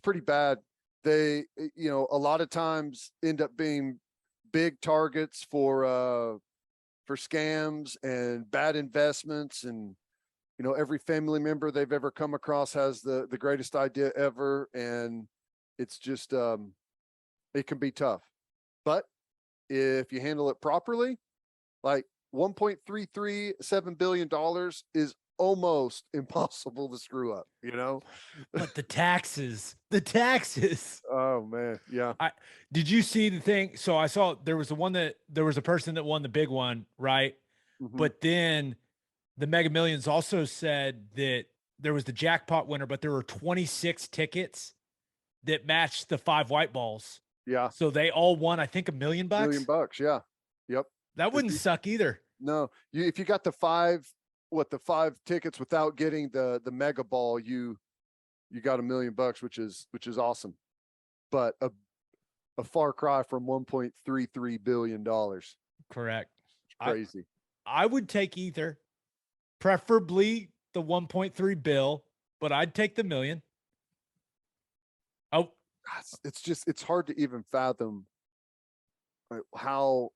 pretty bad. They, a lot of times end up being big targets for scams and bad investments. And, every family member they've ever come across has the greatest idea ever. And it's just, it can be tough, but if you handle it properly, like $1.337 billion is almost impossible to screw up, you know? But the taxes. Oh man. Yeah. Did you see the thing? So I saw there was a person that won the big one, right? Mhm. But then the Mega Millions also said that there was the jackpot winner, but there were 26 tickets that matched the 5 white balls. Yeah. So they all won, I think, $1 million. $1,000,000. Yeah. Yep. That wouldn't suck either. No, if you got the 5 tickets without getting the mega ball, you got $1,000,000, which is awesome. But a far cry from $1.33 billion. Correct. Crazy. I would take either, preferably the 1.3 bill, but I'd take the million. Oh, it's hard to even fathom how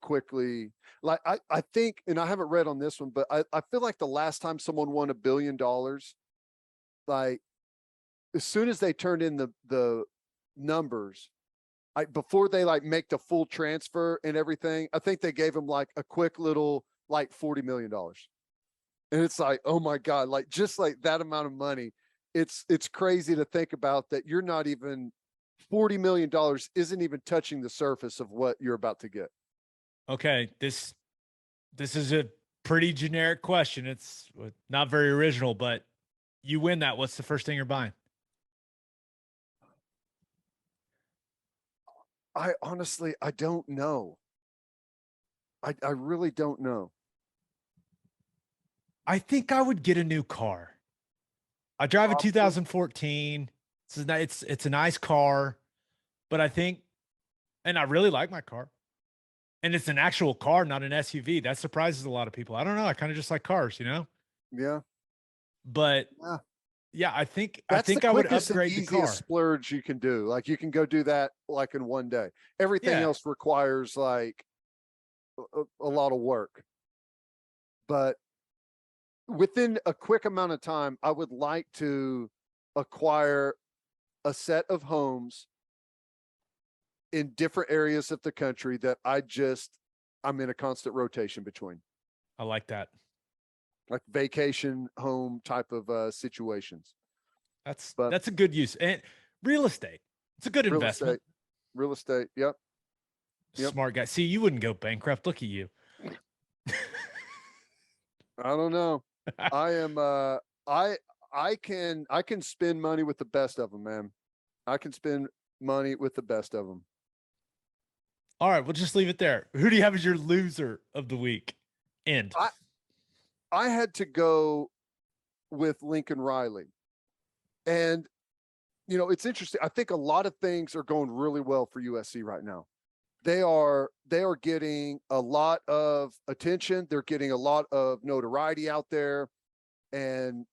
quickly, like I think, and I haven't read on this one, but I feel like the last time someone won $1 billion, like as soon as they turned in the numbers, before they like make the full transfer and everything, I think they gave them like a quick little like $40 million. And it's like, oh my God, like just like that amount of money. It's crazy to think about that. You're not even $40 million isn't even touching the surface of what you're about to get. Okay. This is a pretty generic question. It's not very original, but you win that. What's the first thing you're buying? I honestly, I don't know. I really don't know. I think I would get a new car. I drive a 2014. It's a nice car, but I think, and I really like my car, and it's an actual car, not an SUV. That surprises a lot of people. I don't know. I kind of just like cars, you know? Yeah. But yeah, I think I would upgrade the car. Splurge you can do. Like you can go do that like in one day. Everything else requires like a lot of work. But within a quick amount of time, I would like to acquire a set of homes in different areas of the country that I'm in a constant rotation between. I like that. Like vacation home type of situations. That's a good use. And real estate. It's a good investment. Real estate. Yep. Smart guy. See, you wouldn't go bankrupt. Look at you. I don't know. I am I can spend money with the best of them, man. I can spend money with the best of them. All right, we'll just leave it there. Who do you have as your loser of the week? I had to go with Lincoln Riley. And you know, it's interesting. I think a lot of things are going really well for USC right now. They are getting a lot of attention. They're getting a lot of notoriety out there. And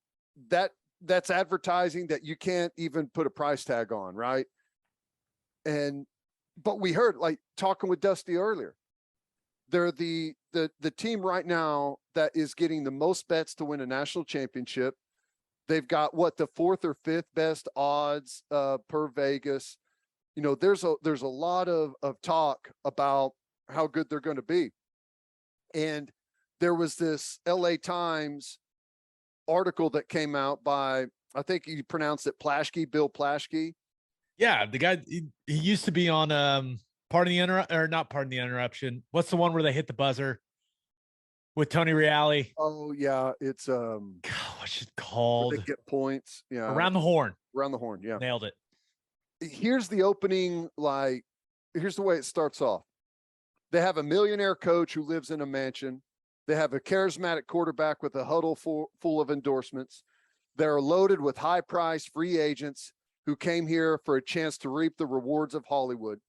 that's advertising that you can't even put a price tag on, right? But we heard, like talking with Dusty earlier, they're the team right now that is getting the most bets to win a national championship. They've got the 4th or 5th best odds per Vegas. You know, there's a lot of talk about how good they're going to be. And there was this LA Times article that came out by, I think you pronounce it Plaschke, Bill Plaschke. Yeah, the guy, he used to be on Pardon the Interruption. What's the one where they hit the buzzer with Tony Reale? Oh yeah, it's God, what's it called? They get points. Yeah, Around the Horn. Yeah, nailed it. Here's the opening. Here's the way it starts off. They have a millionaire coach who lives in a mansion. They have a charismatic quarterback with a huddle full of endorsements. They're loaded with high-priced free agents who came here for a chance to reap the rewards of Hollywood.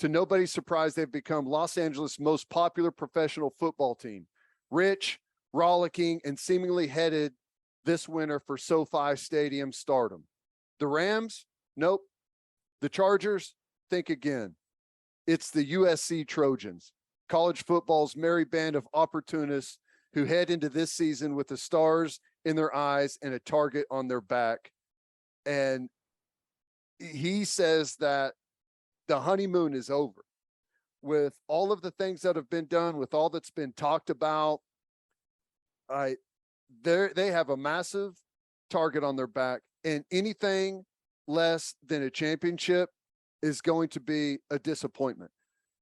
To nobody's surprise, they've become Los Angeles' most popular professional football team. Rich, rollicking, and seemingly headed this winter for SoFi Stadium stardom. The Rams? Nope. The Chargers? Think again. It's the USC Trojans, college football's merry band of opportunists who head into this season with the stars in their eyes and a target on their back. And he says that the honeymoon is over with all of the things that have been done, with all that's been talked about. they have a massive target on their back, and anything less than a championship is going to be a disappointment.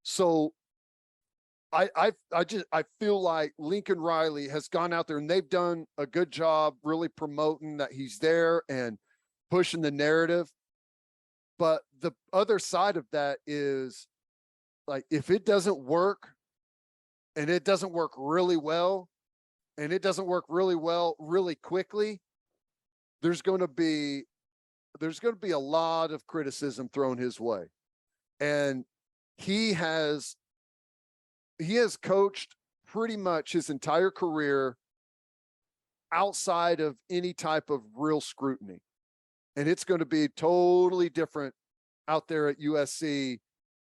So I feel like Lincoln Riley has gone out there and they've done a good job really promoting that he's there and pushing the narrative. But the other side of that is, like, if it doesn't work, and it doesn't work really well, and it doesn't work really well really quickly, there's going to be a lot of criticism thrown his way. And he has coached pretty much his entire career outside of any type of real scrutiny. And it's going to be totally different out there at USC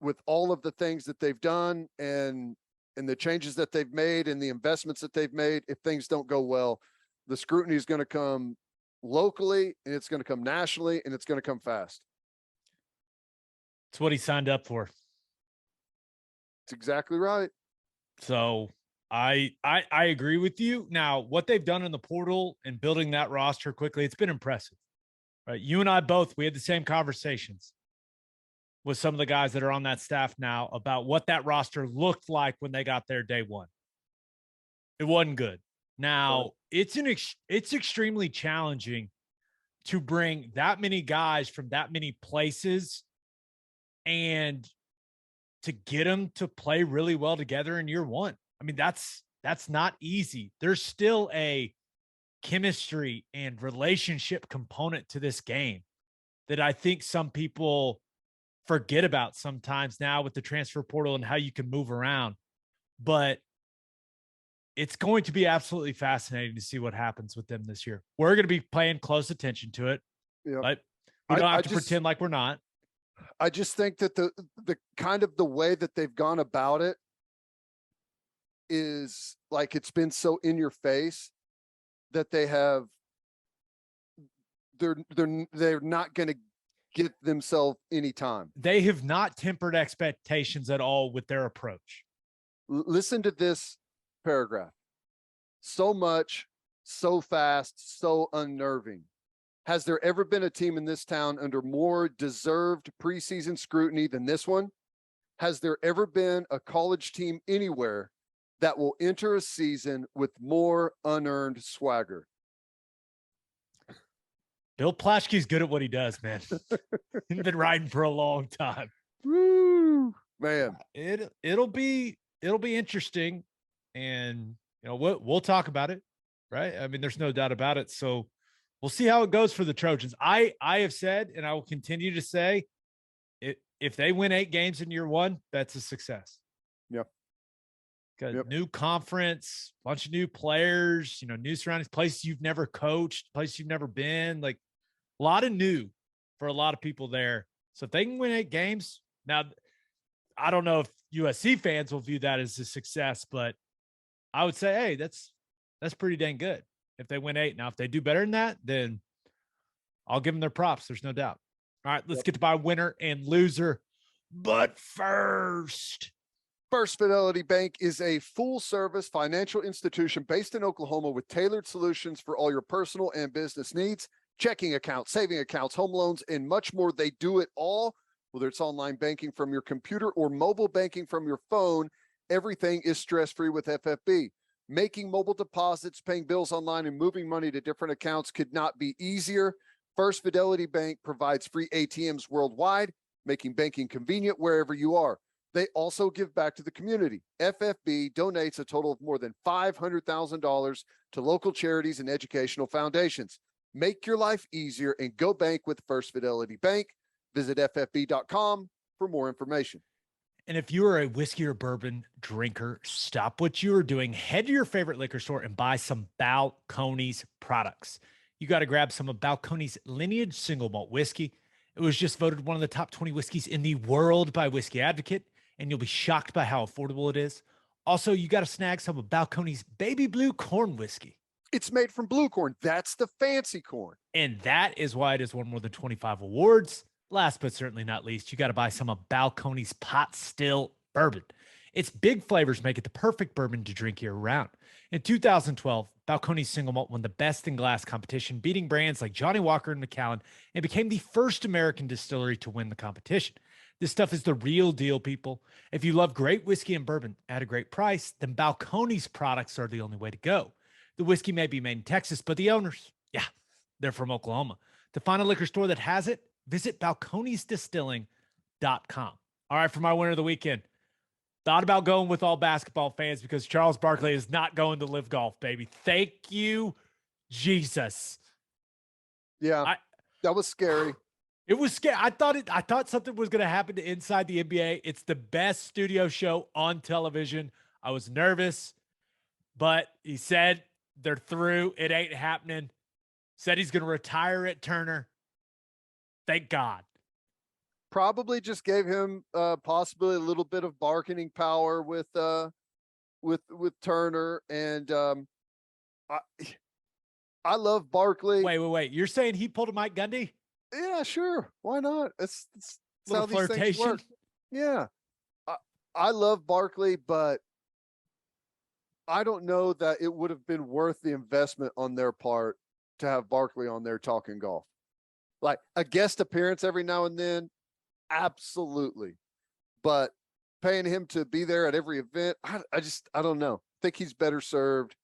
with all of the things that they've done and the changes that they've made and the investments that they've made. If things don't go well, the scrutiny is going to come locally, and it's going to come nationally, and it's going to come fast. It's what he signed up for. That's exactly right. So I agree with you. Now, what they've done in the portal and building that roster quickly, it's been impressive. Right? You and I both, we had the same conversations with some of the guys that are on that staff now about what that roster looked like when they got there day one. It wasn't good. Now, it's extremely challenging to bring that many guys from that many places and to get them to play really well together in year one. I mean, that's not easy. There's still a chemistry and relationship component to this game that I think some people forget about sometimes now with the transfer portal and how you can move around. But it's going to be absolutely fascinating to see what happens with them this year. We're going to be paying close attention to it, but we don't have to pretend like we're not. I just think that the kind of the way that they've gone about it is like, it's been so in your face that they're not going to give themselves any time. They have not tempered expectations at all with their approach. Listen to this paragraph. So much, so fast, so unnerving. Has there ever been a team in this town under more deserved preseason scrutiny than this one? Has there ever been a college team anywhere that will enter a season with more unearned swagger? Bill Plaschke's good at what he does, man. He's been riding for a long time. Woo, man. It'll be interesting, and we'll talk about it, right? I mean, there's no doubt about it. So we'll see how it goes for the Trojans. I have said, and I will continue to say, if they win 8 games in year one, that's a success. Yep. New conference, bunch of new players, new surroundings, places you've never coached, places you've never been, like a lot of new for a lot of people there. So if they can win 8 games, now I don't know if USC fans will view that as a success, but I would say, hey, that's pretty dang good if they win 8. Now, if they do better than that, then I'll give them their props. There's no doubt. All right, let's get to my winner and loser. But first, First Fidelity Bank is a full-service financial institution based in Oklahoma with tailored solutions for all your personal and business needs. Checking accounts, saving accounts, home loans, and much more. They do it all. Whether it's online banking from your computer or mobile banking from your phone, everything is stress-free with FFB. Making mobile deposits, paying bills online, and moving money to different accounts could not be easier. First Fidelity Bank provides free ATMs worldwide, making banking convenient wherever you are. They also give back to the community. FFB donates a total of more than $500,000 to local charities and educational foundations. Make your life easier and go bank with First Fidelity Bank. Visit ffb.com for more information. And if you are a whiskey or bourbon drinker, stop what you are doing. Head to your favorite liquor store and buy some Balcones products. You got to grab some of Balcones Lineage Single Malt Whiskey. It was just voted one of the top 20 whiskeys in the world by Whiskey Advocate, and you'll be shocked by how affordable it is. Also, you got to snag some of Balcones Baby Blue Corn Whiskey. It's made from blue corn. That's the fancy corn. And that is why it has won more than 25 awards. Last but certainly not least, you got to buy some of Balcones Pot Still Bourbon. Its big flavors make it the perfect bourbon to drink year round. In 2012, Balcones Single Malt won the Best in Glass competition, beating brands like Johnny Walker and Macallan, and became the first American distillery to win the competition. This stuff is the real deal, people. If you love great whiskey and bourbon at a great price, then Balcones products are the only way to go. The whiskey may be made in Texas, but the owners, yeah, they're from Oklahoma. To find a liquor store that has it, visit balconesdistilling.com. All right, for my winner of the weekend, thought about going with all basketball fans because Charles Barkley is not going to Live Golf, baby. Thank you, Jesus. Yeah, that was scary. It was scary. I thought something was going to happen to Inside the NBA. It's the best studio show on television. I was nervous, but he said they're through. It ain't happening. Said he's going to retire at Turner. Thank God. Probably just gave him possibly a little bit of bargaining power with Turner, and I love Barkley. Wait. You're saying he pulled a Mike Gundy? Yeah, sure. Why not? It's how these flirtation. things work. Yeah. I love Barkley, but I don't know that it would have been worth the investment on their part to have Barkley on there talking golf. Like a guest appearance every now and then, absolutely. But paying him to be there at every event, I don't know. I think he's better served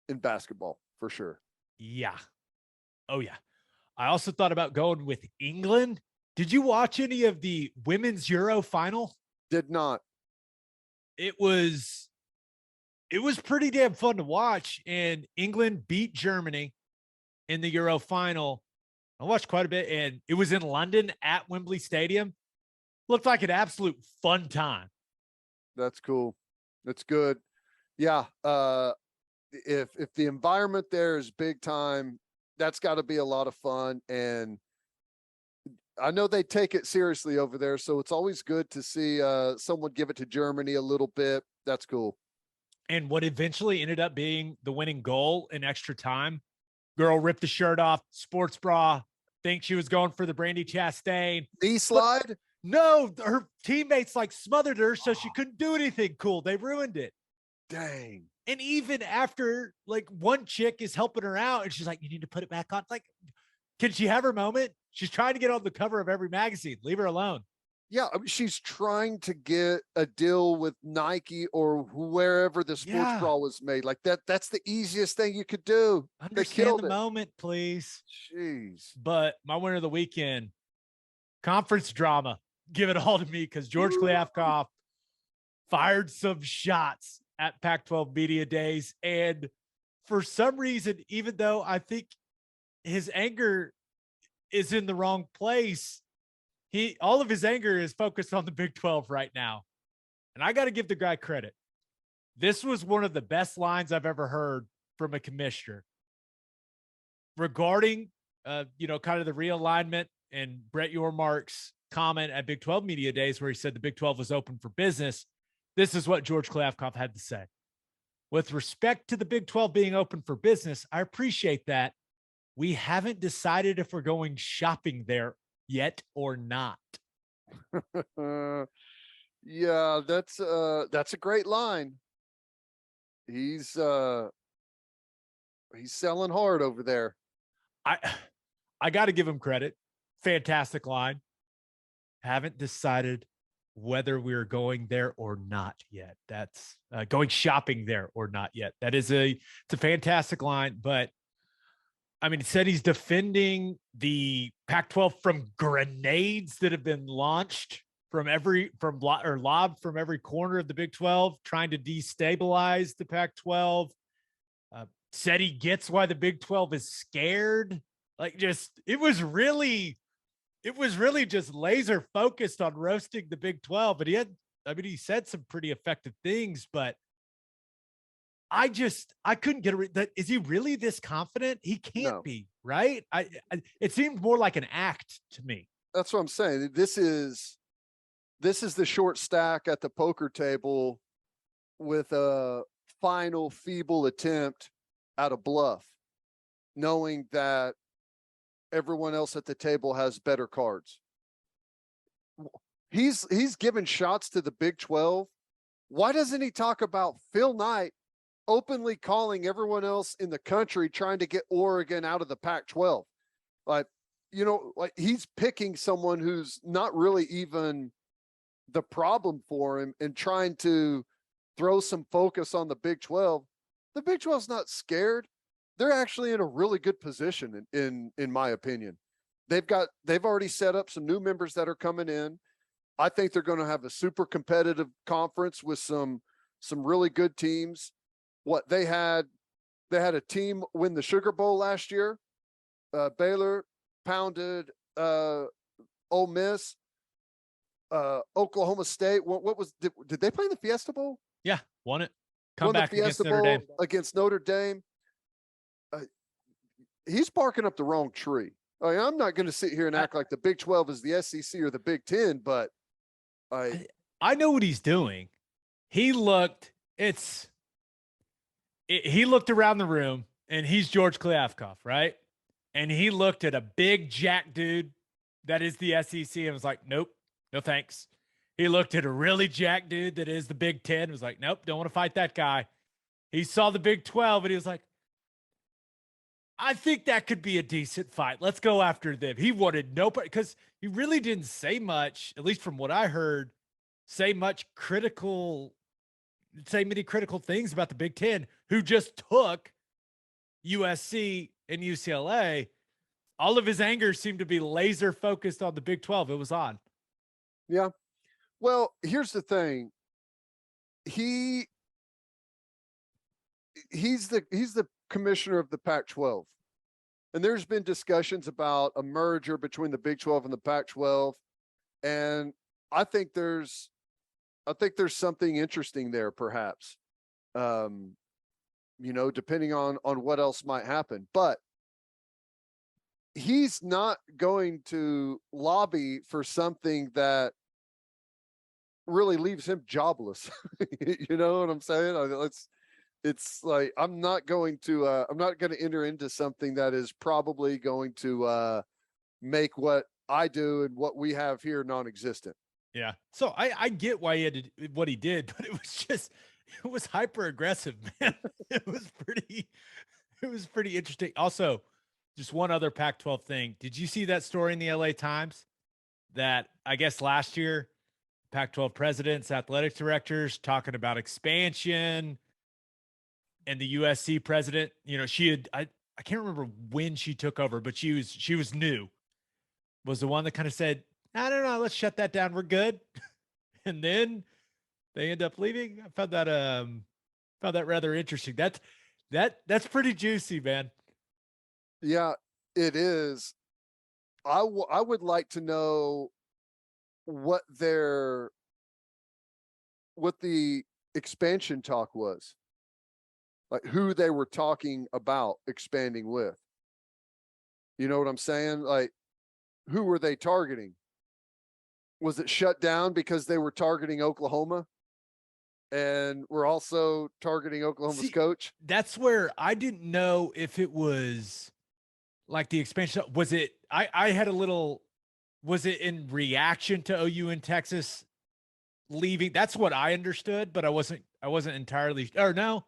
in basketball for sure. Yeah. Oh, yeah. I also thought about going with England. Did you watch any of the women's Euro final? Did not. It was pretty damn fun to watch. And England beat Germany in the Euro final. I watched quite a bit, and it was in London at Wembley Stadium. Looked like an absolute fun time. That's cool. That's good. Yeah. If the environment there is big time, that's got to be a lot of fun. And I know they take it seriously over there, so it's always good to see someone give it to Germany a little bit. That's cool. And what eventually ended up being the winning goal in extra time, girl ripped the shirt off, sports bra, think she was going for the Brandy Chastain. Knee slide? No, her teammates like smothered her, so she couldn't do anything cool. They ruined it. Dang. And even after, like, one chick is helping her out, and she's like, you need to put it back on. Like, can she have her moment? She's trying to get on the cover of every magazine. Leave her alone. Yeah, I mean, she's trying to get a deal with Nike or wherever the sports bra was made. Like that's the easiest thing you could do. Understand the moment, please. Jeez. But my winner of the weekend, conference drama. Give it all to me because George Kliavkoff fired some shots at Pac-12 Media Days. And for some reason, even though I think his anger is in the wrong place, all of his anger is focused on the Big 12 right now. And I got to give the guy credit. This was one of the best lines I've ever heard from a commissioner regarding, kind of the realignment and Brett Yormark's comment at Big 12 Media Days where he said the Big 12 was open for business. This is what George Kliavkoff had to say. With respect to the Big 12 being open for business, I appreciate that. We haven't decided if we're going shopping there yet or not. Yeah, that's a great line. He's selling hard over there. I got to give him credit. Fantastic line. Haven't decided whether we're going there or not yet. That's going shopping there or not yet. It's a fantastic line, but I mean, he said he's defending the Pac-12 from grenades that have been launched lobbed from every corner of the Big 12, trying to destabilize the Pac-12. Said he gets why the Big 12 is scared. It was really just laser focused on roasting the Big 12. But he said some pretty effective things, but I couldn't get that. Is he really this confident? He can't be, right? It seemed more like an act to me. That's what I'm saying. This is the short stack at the poker table with a final feeble attempt at a bluff, knowing that everyone else at the table has better cards. He's given shots to the Big 12. Why doesn't he talk about Phil Knight openly calling everyone else in the country trying to get Oregon out of the Pac-12. Like, you know, like he's picking someone who's not really even the problem for him and trying to throw some focus on the Big 12. The Big 12's not scared. They're actually in a really good position in my opinion. They've already set up some new members that are coming in. I think they're going to have a super competitive conference with some really good teams. What they had a team win the Sugar Bowl last year. Baylor pounded Ole Miss. Oklahoma State. What was did they play in the Fiesta Bowl? Yeah, won it. Won the Fiesta Bowl against Notre Dame. He's barking up the wrong tree. I'm not going to sit here and act like the Big 12 is the SEC or the Big 10, but I know what he's doing. He looked around the room, and he's George Kliavkoff, right? And he looked at a big jack dude that is the SEC and was like, nope, no thanks. He looked at a really jack dude that is the Big 10 and was like, nope, don't want to fight that guy. He saw the Big 12 and he was like, I think that could be a decent fight. Let's go after them. He wanted nobody because he really didn't say much, at least from what I heard, say many critical things about the Big 10, who just took USC and UCLA. All of his anger seemed to be laser focused on the Big 12. It was odd. Yeah. Well, here's the thing. He's the commissioner of the Pac-12. And there's been discussions about a merger between the Big 12 and the Pac-12. And I think there's something interesting there, perhaps. You know, depending on what else might happen. But he's not going to lobby for something that really leaves him jobless. You know what I'm saying? It's like I'm not going to enter into something that is probably going to make what I do and what we have here non-existent. Yeah. So I get why he had to, what he did, but it was hyper aggressive, man. It was pretty interesting. Also, just one other Pac-12 thing. Did you see that story in the LA Times that I guess last year, Pac-12 presidents, athletic directors talking about expansion, and the USC president, you know, I can't remember when she took over, but she was new, was the one that kind of said, I don't know, let's shut that down. We're good. And then they end up leaving. I found that rather interesting. That's pretty juicy, man. Yeah, it is. I would like to know what the expansion talk was. Like who they were talking about expanding with. You know what I'm saying? Like, who were they targeting? Was it shut down because they were targeting Oklahoma? And we're also targeting Oklahoma's coach? That's where I didn't know if it was like the expansion. Was it, was it in reaction to OU in Texas leaving? That's what I understood, but I wasn't entirely, or no.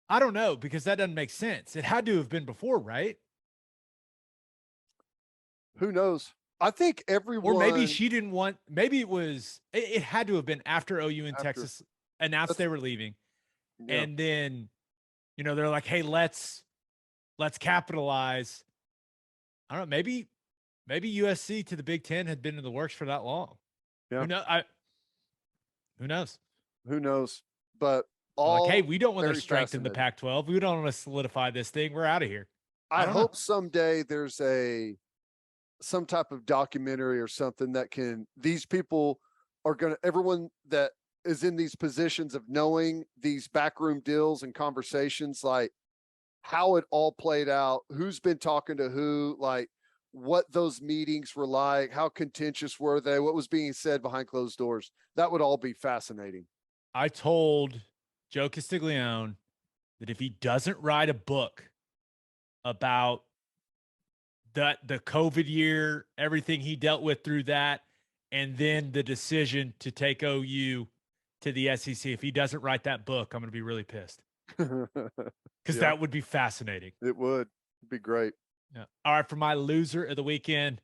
I don't know, because that doesn't make sense. It had to have been before, right? Who knows? I think everyone. Or maybe she didn't want, maybe it had to have been after OU in Texas announced they were leaving. Yeah. And then, you know, they're like, hey, let's capitalize. I don't know, maybe USC to the Big 10 had been in the works for that long. Yeah. Who knows? Who knows? But like, hey, we don't want to strengthen the fascinating. Pac-12. We don't want to solidify this thing. We're out of here. I hope someday there's some type of documentary or something that these people are everyone that is in these positions of knowing these backroom deals and conversations, like how it all played out, who's been talking to who, like what those meetings were like, how contentious were they, what was being said behind closed doors. That would all be fascinating. I told Joe Castiglione that if he doesn't write a book about the COVID year, everything he dealt with through that, and then the decision to take OU to the SEC, if he doesn't write that book, I'm going to be really pissed. because that would be fascinating. It would be great. Yeah. All right, for my loser of the weekend,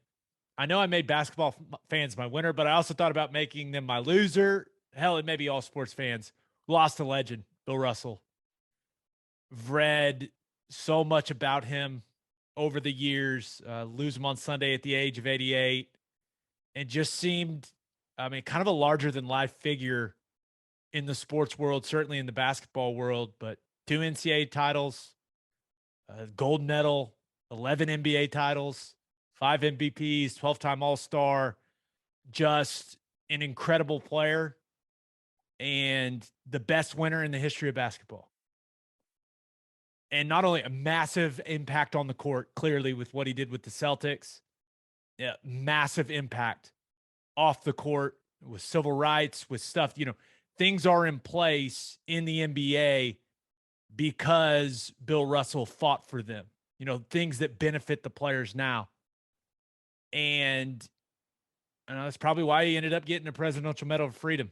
I know I made basketball fans my winner, but I also thought about making them my loser. Hell, it may be all sports fans. Lost a legend, Bill Russell. I've read so much about him over the years. Lose him on Sunday at the age of 88, and just seemed, I mean, kind of a larger than life figure in the sports world, certainly in the basketball world. But 2 NCAA titles, gold medal, 11 NBA titles, 5 MVPs, 12-time All-Star, just an incredible player and the best winner in the history of basketball. And not only a massive impact on the court, clearly with what he did with the Celtics, yeah, massive impact off the court with civil rights, with stuff, things are in place in the NBA because Bill Russell fought for them, things that benefit the players now. And that's probably why he ended up getting a Presidential Medal of Freedom,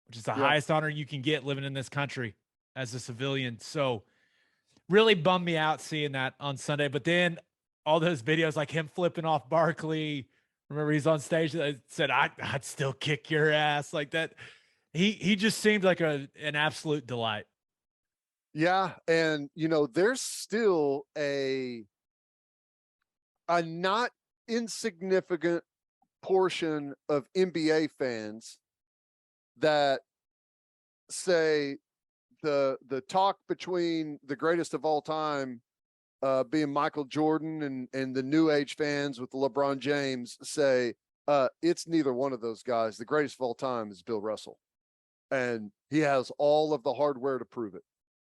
which is the highest honor you can get living in this country as a civilian. So really bummed me out seeing that on Sunday. But then all those videos, like him flipping off Barkley, remember he's on stage that said, I'd still kick your ass, like that. He just seemed like an absolute delight. Yeah. And, there's still a not insignificant portion of NBA fans that say the talk between the greatest of all time being Michael Jordan and the new age fans with LeBron James say it's neither one of those guys. The greatest of all time is Bill Russell, and he has all of the hardware to prove it.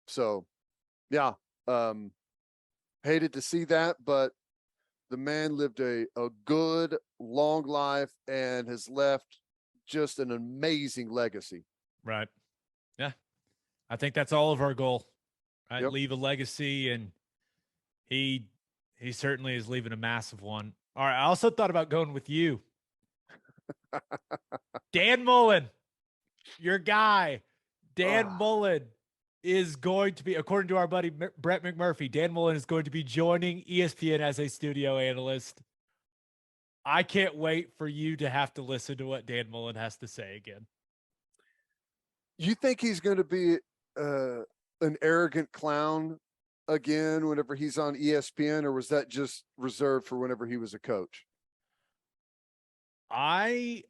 So yeah, hated to see that, but the man lived a good, long life and has left just an amazing legacy. Right. Yeah. I think that's all of our goal, right? Yep. Leave a legacy, and he certainly is leaving a massive one. All right. I also thought about going with you. Dan Mullen, your guy. Dan Mullen is going to be, according to our buddy Brett McMurphy, Dan Mullen is going to be joining ESPN as a studio analyst. I can't wait for you to have to listen to what Dan Mullen has to say again. You think he's going to be an arrogant clown again whenever he's on ESPN, or was that just reserved for whenever he was a coach? I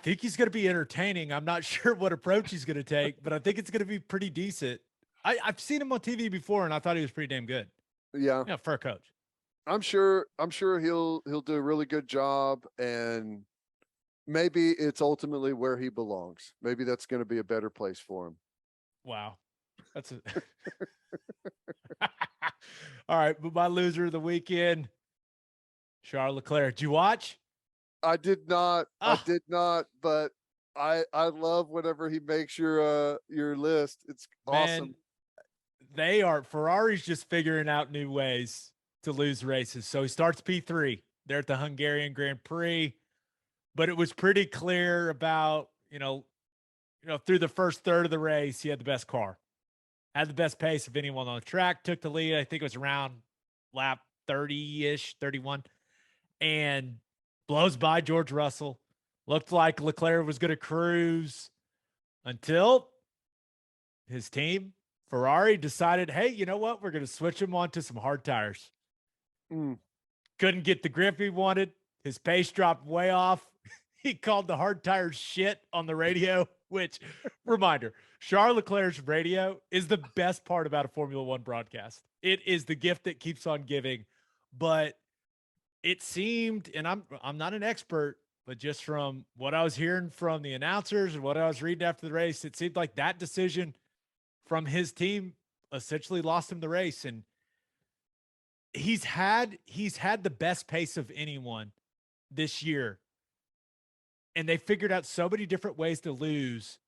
think he's going to be entertaining. I'm not sure what approach he's going to take, but I think it's going to be pretty decent. I've seen him on TV before, and I thought he was pretty damn good. Yeah, for a coach. I'm sure he'll do a really good job, and maybe it's ultimately where he belongs. Maybe that's going to be a better place for him. Wow. That's it. All right. But my loser of the weekend, Charles Leclerc. Did you watch? I did not. I did not, but I love whenever he makes your list. It's awesome. Ferrari's just figuring out new ways to lose races. So he starts P3 there at the Hungarian Grand Prix, but it was pretty clear about, through the first third of the race, he had the best car, had the best pace of anyone on the track, took the lead. I think it was around lap 30-ish, 31, and blows by George Russell. Looked like Leclerc was going to cruise until his team, Ferrari, decided, hey, you know what? We're going to switch him onto some hard tires. Couldn't get the grip he wanted. His pace dropped way off. He called the hard tires shit on the radio, which, reminder, Charles Leclerc's radio is the best part about a Formula One broadcast. It is the gift that keeps on giving. But it seemed, and I'm not an expert, but just from what I was hearing from the announcers and what I was reading after the race, it seemed like that decision from his team essentially lost him the race. And he's had the best pace of anyone this year. And they figured out so many different ways to lose.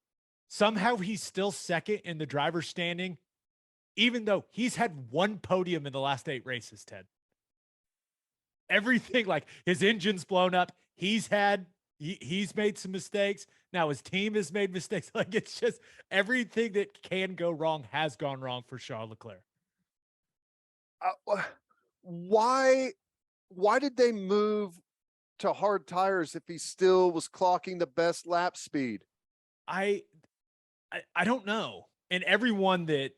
Somehow he's still second in the driver's standing, even though he's had one podium in the last 8 races, Ted. Everything, like his engine's blown up. He's had He's made some mistakes. Now his team has made mistakes. Like, it's just everything that can go wrong has gone wrong for Charles Leclerc. Why did they move to hard tires if he still was clocking the best lap speed? I don't know. And everyone that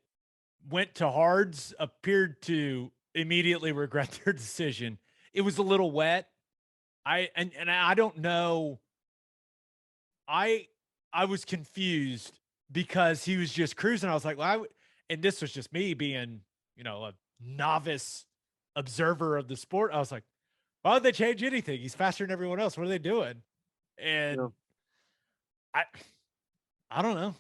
went to hards appeared to immediately regret their decision. It was a little wet. I don't know. I was confused because he was just cruising. I was like, well, and this was just me being, a novice observer of the sport. I was like, why would they change anything? He's faster than everyone else. What are they doing? And I don't know.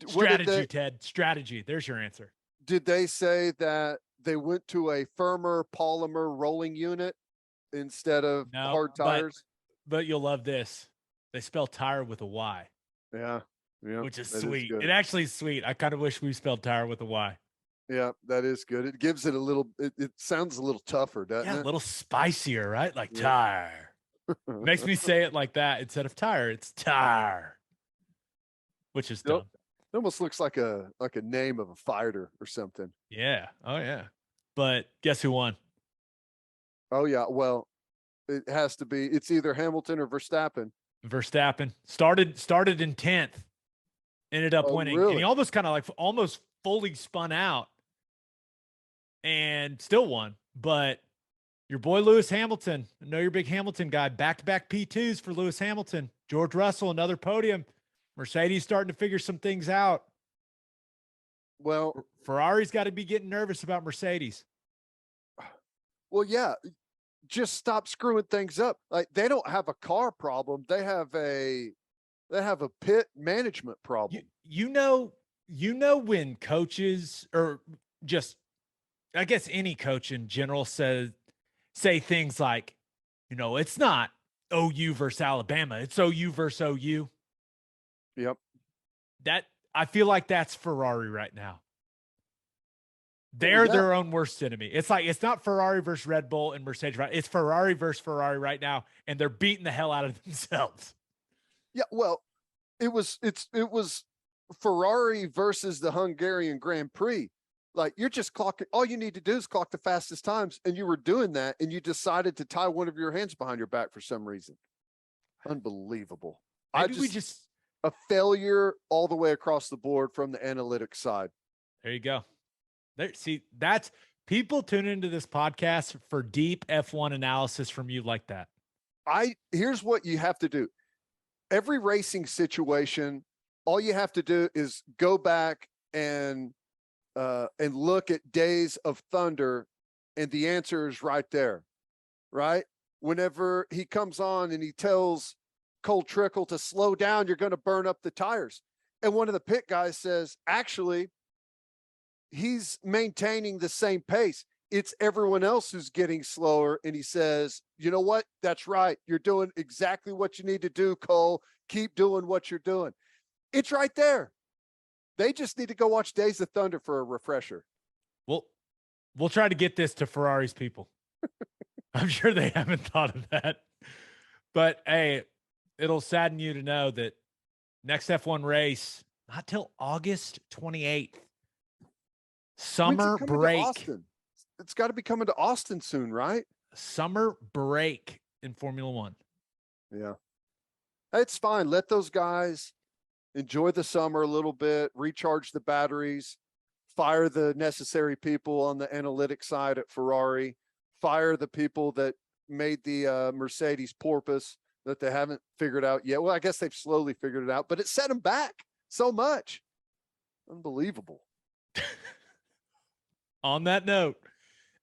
Strategy, Ted. Strategy. There's your answer. Did they say that they went to a firmer polymer rolling unit instead of hard tires? But you'll love this. They spell tire with a Y. Yeah. Which is sweet. It actually is sweet. I kind of wish we spelled tire with a Y. Yeah, that is good. It gives it a little, it sounds a little tougher, doesn't it? A little spicier, right? Like tire. Makes me say it like that instead of tire. It's tire. Which is dumb. It almost looks like a name of a fighter or something. Yeah. Oh yeah. But guess who won? Oh yeah. Well, it has to be. It's either Hamilton or Verstappen. Verstappen started in 10th, ended up winning, really? and he almost almost fully spun out, and still won. But your boy Lewis Hamilton, I know you're a big Hamilton guy. Back-to-back P2s for Lewis Hamilton. George Russell, another podium. Mercedes starting to figure some things out. Well, Ferrari's got to be getting nervous about Mercedes. Well, yeah, just stop screwing things up. Like, they don't have a car problem. They have a pit management problem. You know when coaches, or just, I guess any coach in general, say things like, it's not OU versus Alabama. It's OU versus OU. Yep. That, I feel like that's Ferrari right now. They're their own worst enemy. It's like, it's not Ferrari versus Red Bull and Mercedes, right? It's Ferrari versus Ferrari right now, and they're beating the hell out of themselves. Yeah, well, it was Ferrari versus the Hungarian Grand Prix. Like, you're just clocking. All you need to do is clock the fastest times, and you were doing that, and you decided to tie one of your hands behind your back for some reason. Unbelievable. A failure all the way across the board from the analytics side. There you go. See, that's people tune into this podcast for deep F1 analysis from you like that. Here's what you have to do. Every racing situation, all you have to do is go back and look at Days of Thunder, and the answer is right there, right? Whenever he comes on and he tells Cole Trickle to slow down, you're going to burn up the tires. And one of the pit guys says, actually, he's maintaining the same pace. It's everyone else who's getting slower. And he says, you know what? That's right. You're doing exactly what you need to do, Cole. Keep doing what you're doing. It's right there. They just need to go watch Days of Thunder for a refresher. Well, we'll try to get this to Ferrari's people. I'm sure they haven't thought of that. But hey, it'll sadden you to know that next F1 race, not till August 28th. Summer break. It's got to be coming to Austin soon, right? Summer break in Formula One. Yeah. It's fine. Let those guys enjoy the summer a little bit, recharge the batteries, fire the necessary people on the analytics side at Ferrari, fire the people that made the Mercedes porpoise that they haven't figured out yet. Well, I guess they've slowly figured it out, but it set them back so much. Unbelievable. On that note,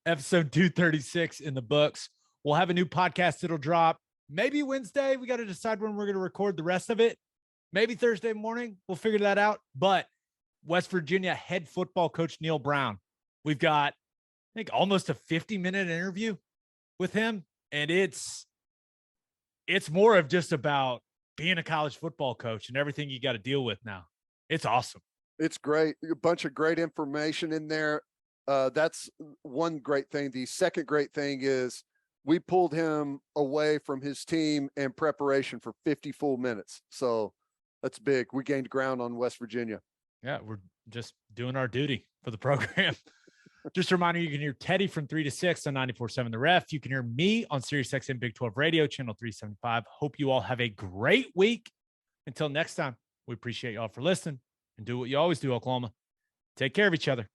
episode 236 in the books. We'll have a new podcast that'll drop maybe Wednesday. We got to decide when we're going to record the rest of it. Maybe Thursday morning. We'll figure that out. But West Virginia head football coach Neil Brown, we've got, I think, almost a 50-minute interview with him. And it's more of just about being a college football coach and everything you got to deal with now. It's awesome. It's great. A bunch of great information in there. That's one great thing. The second great thing is we pulled him away from his team and preparation for 50 full minutes. So that's big. We gained ground on West Virginia. Yeah, we're just doing our duty for the program. Just a reminder, you can hear Teddy from 3 to 6 on 94.7 The Ref. You can hear me on SiriusXM Big 12 Radio, channel 375. Hope you all have a great week. Until next time, we appreciate y'all for listening, and do what you always do, Oklahoma. Take care of each other.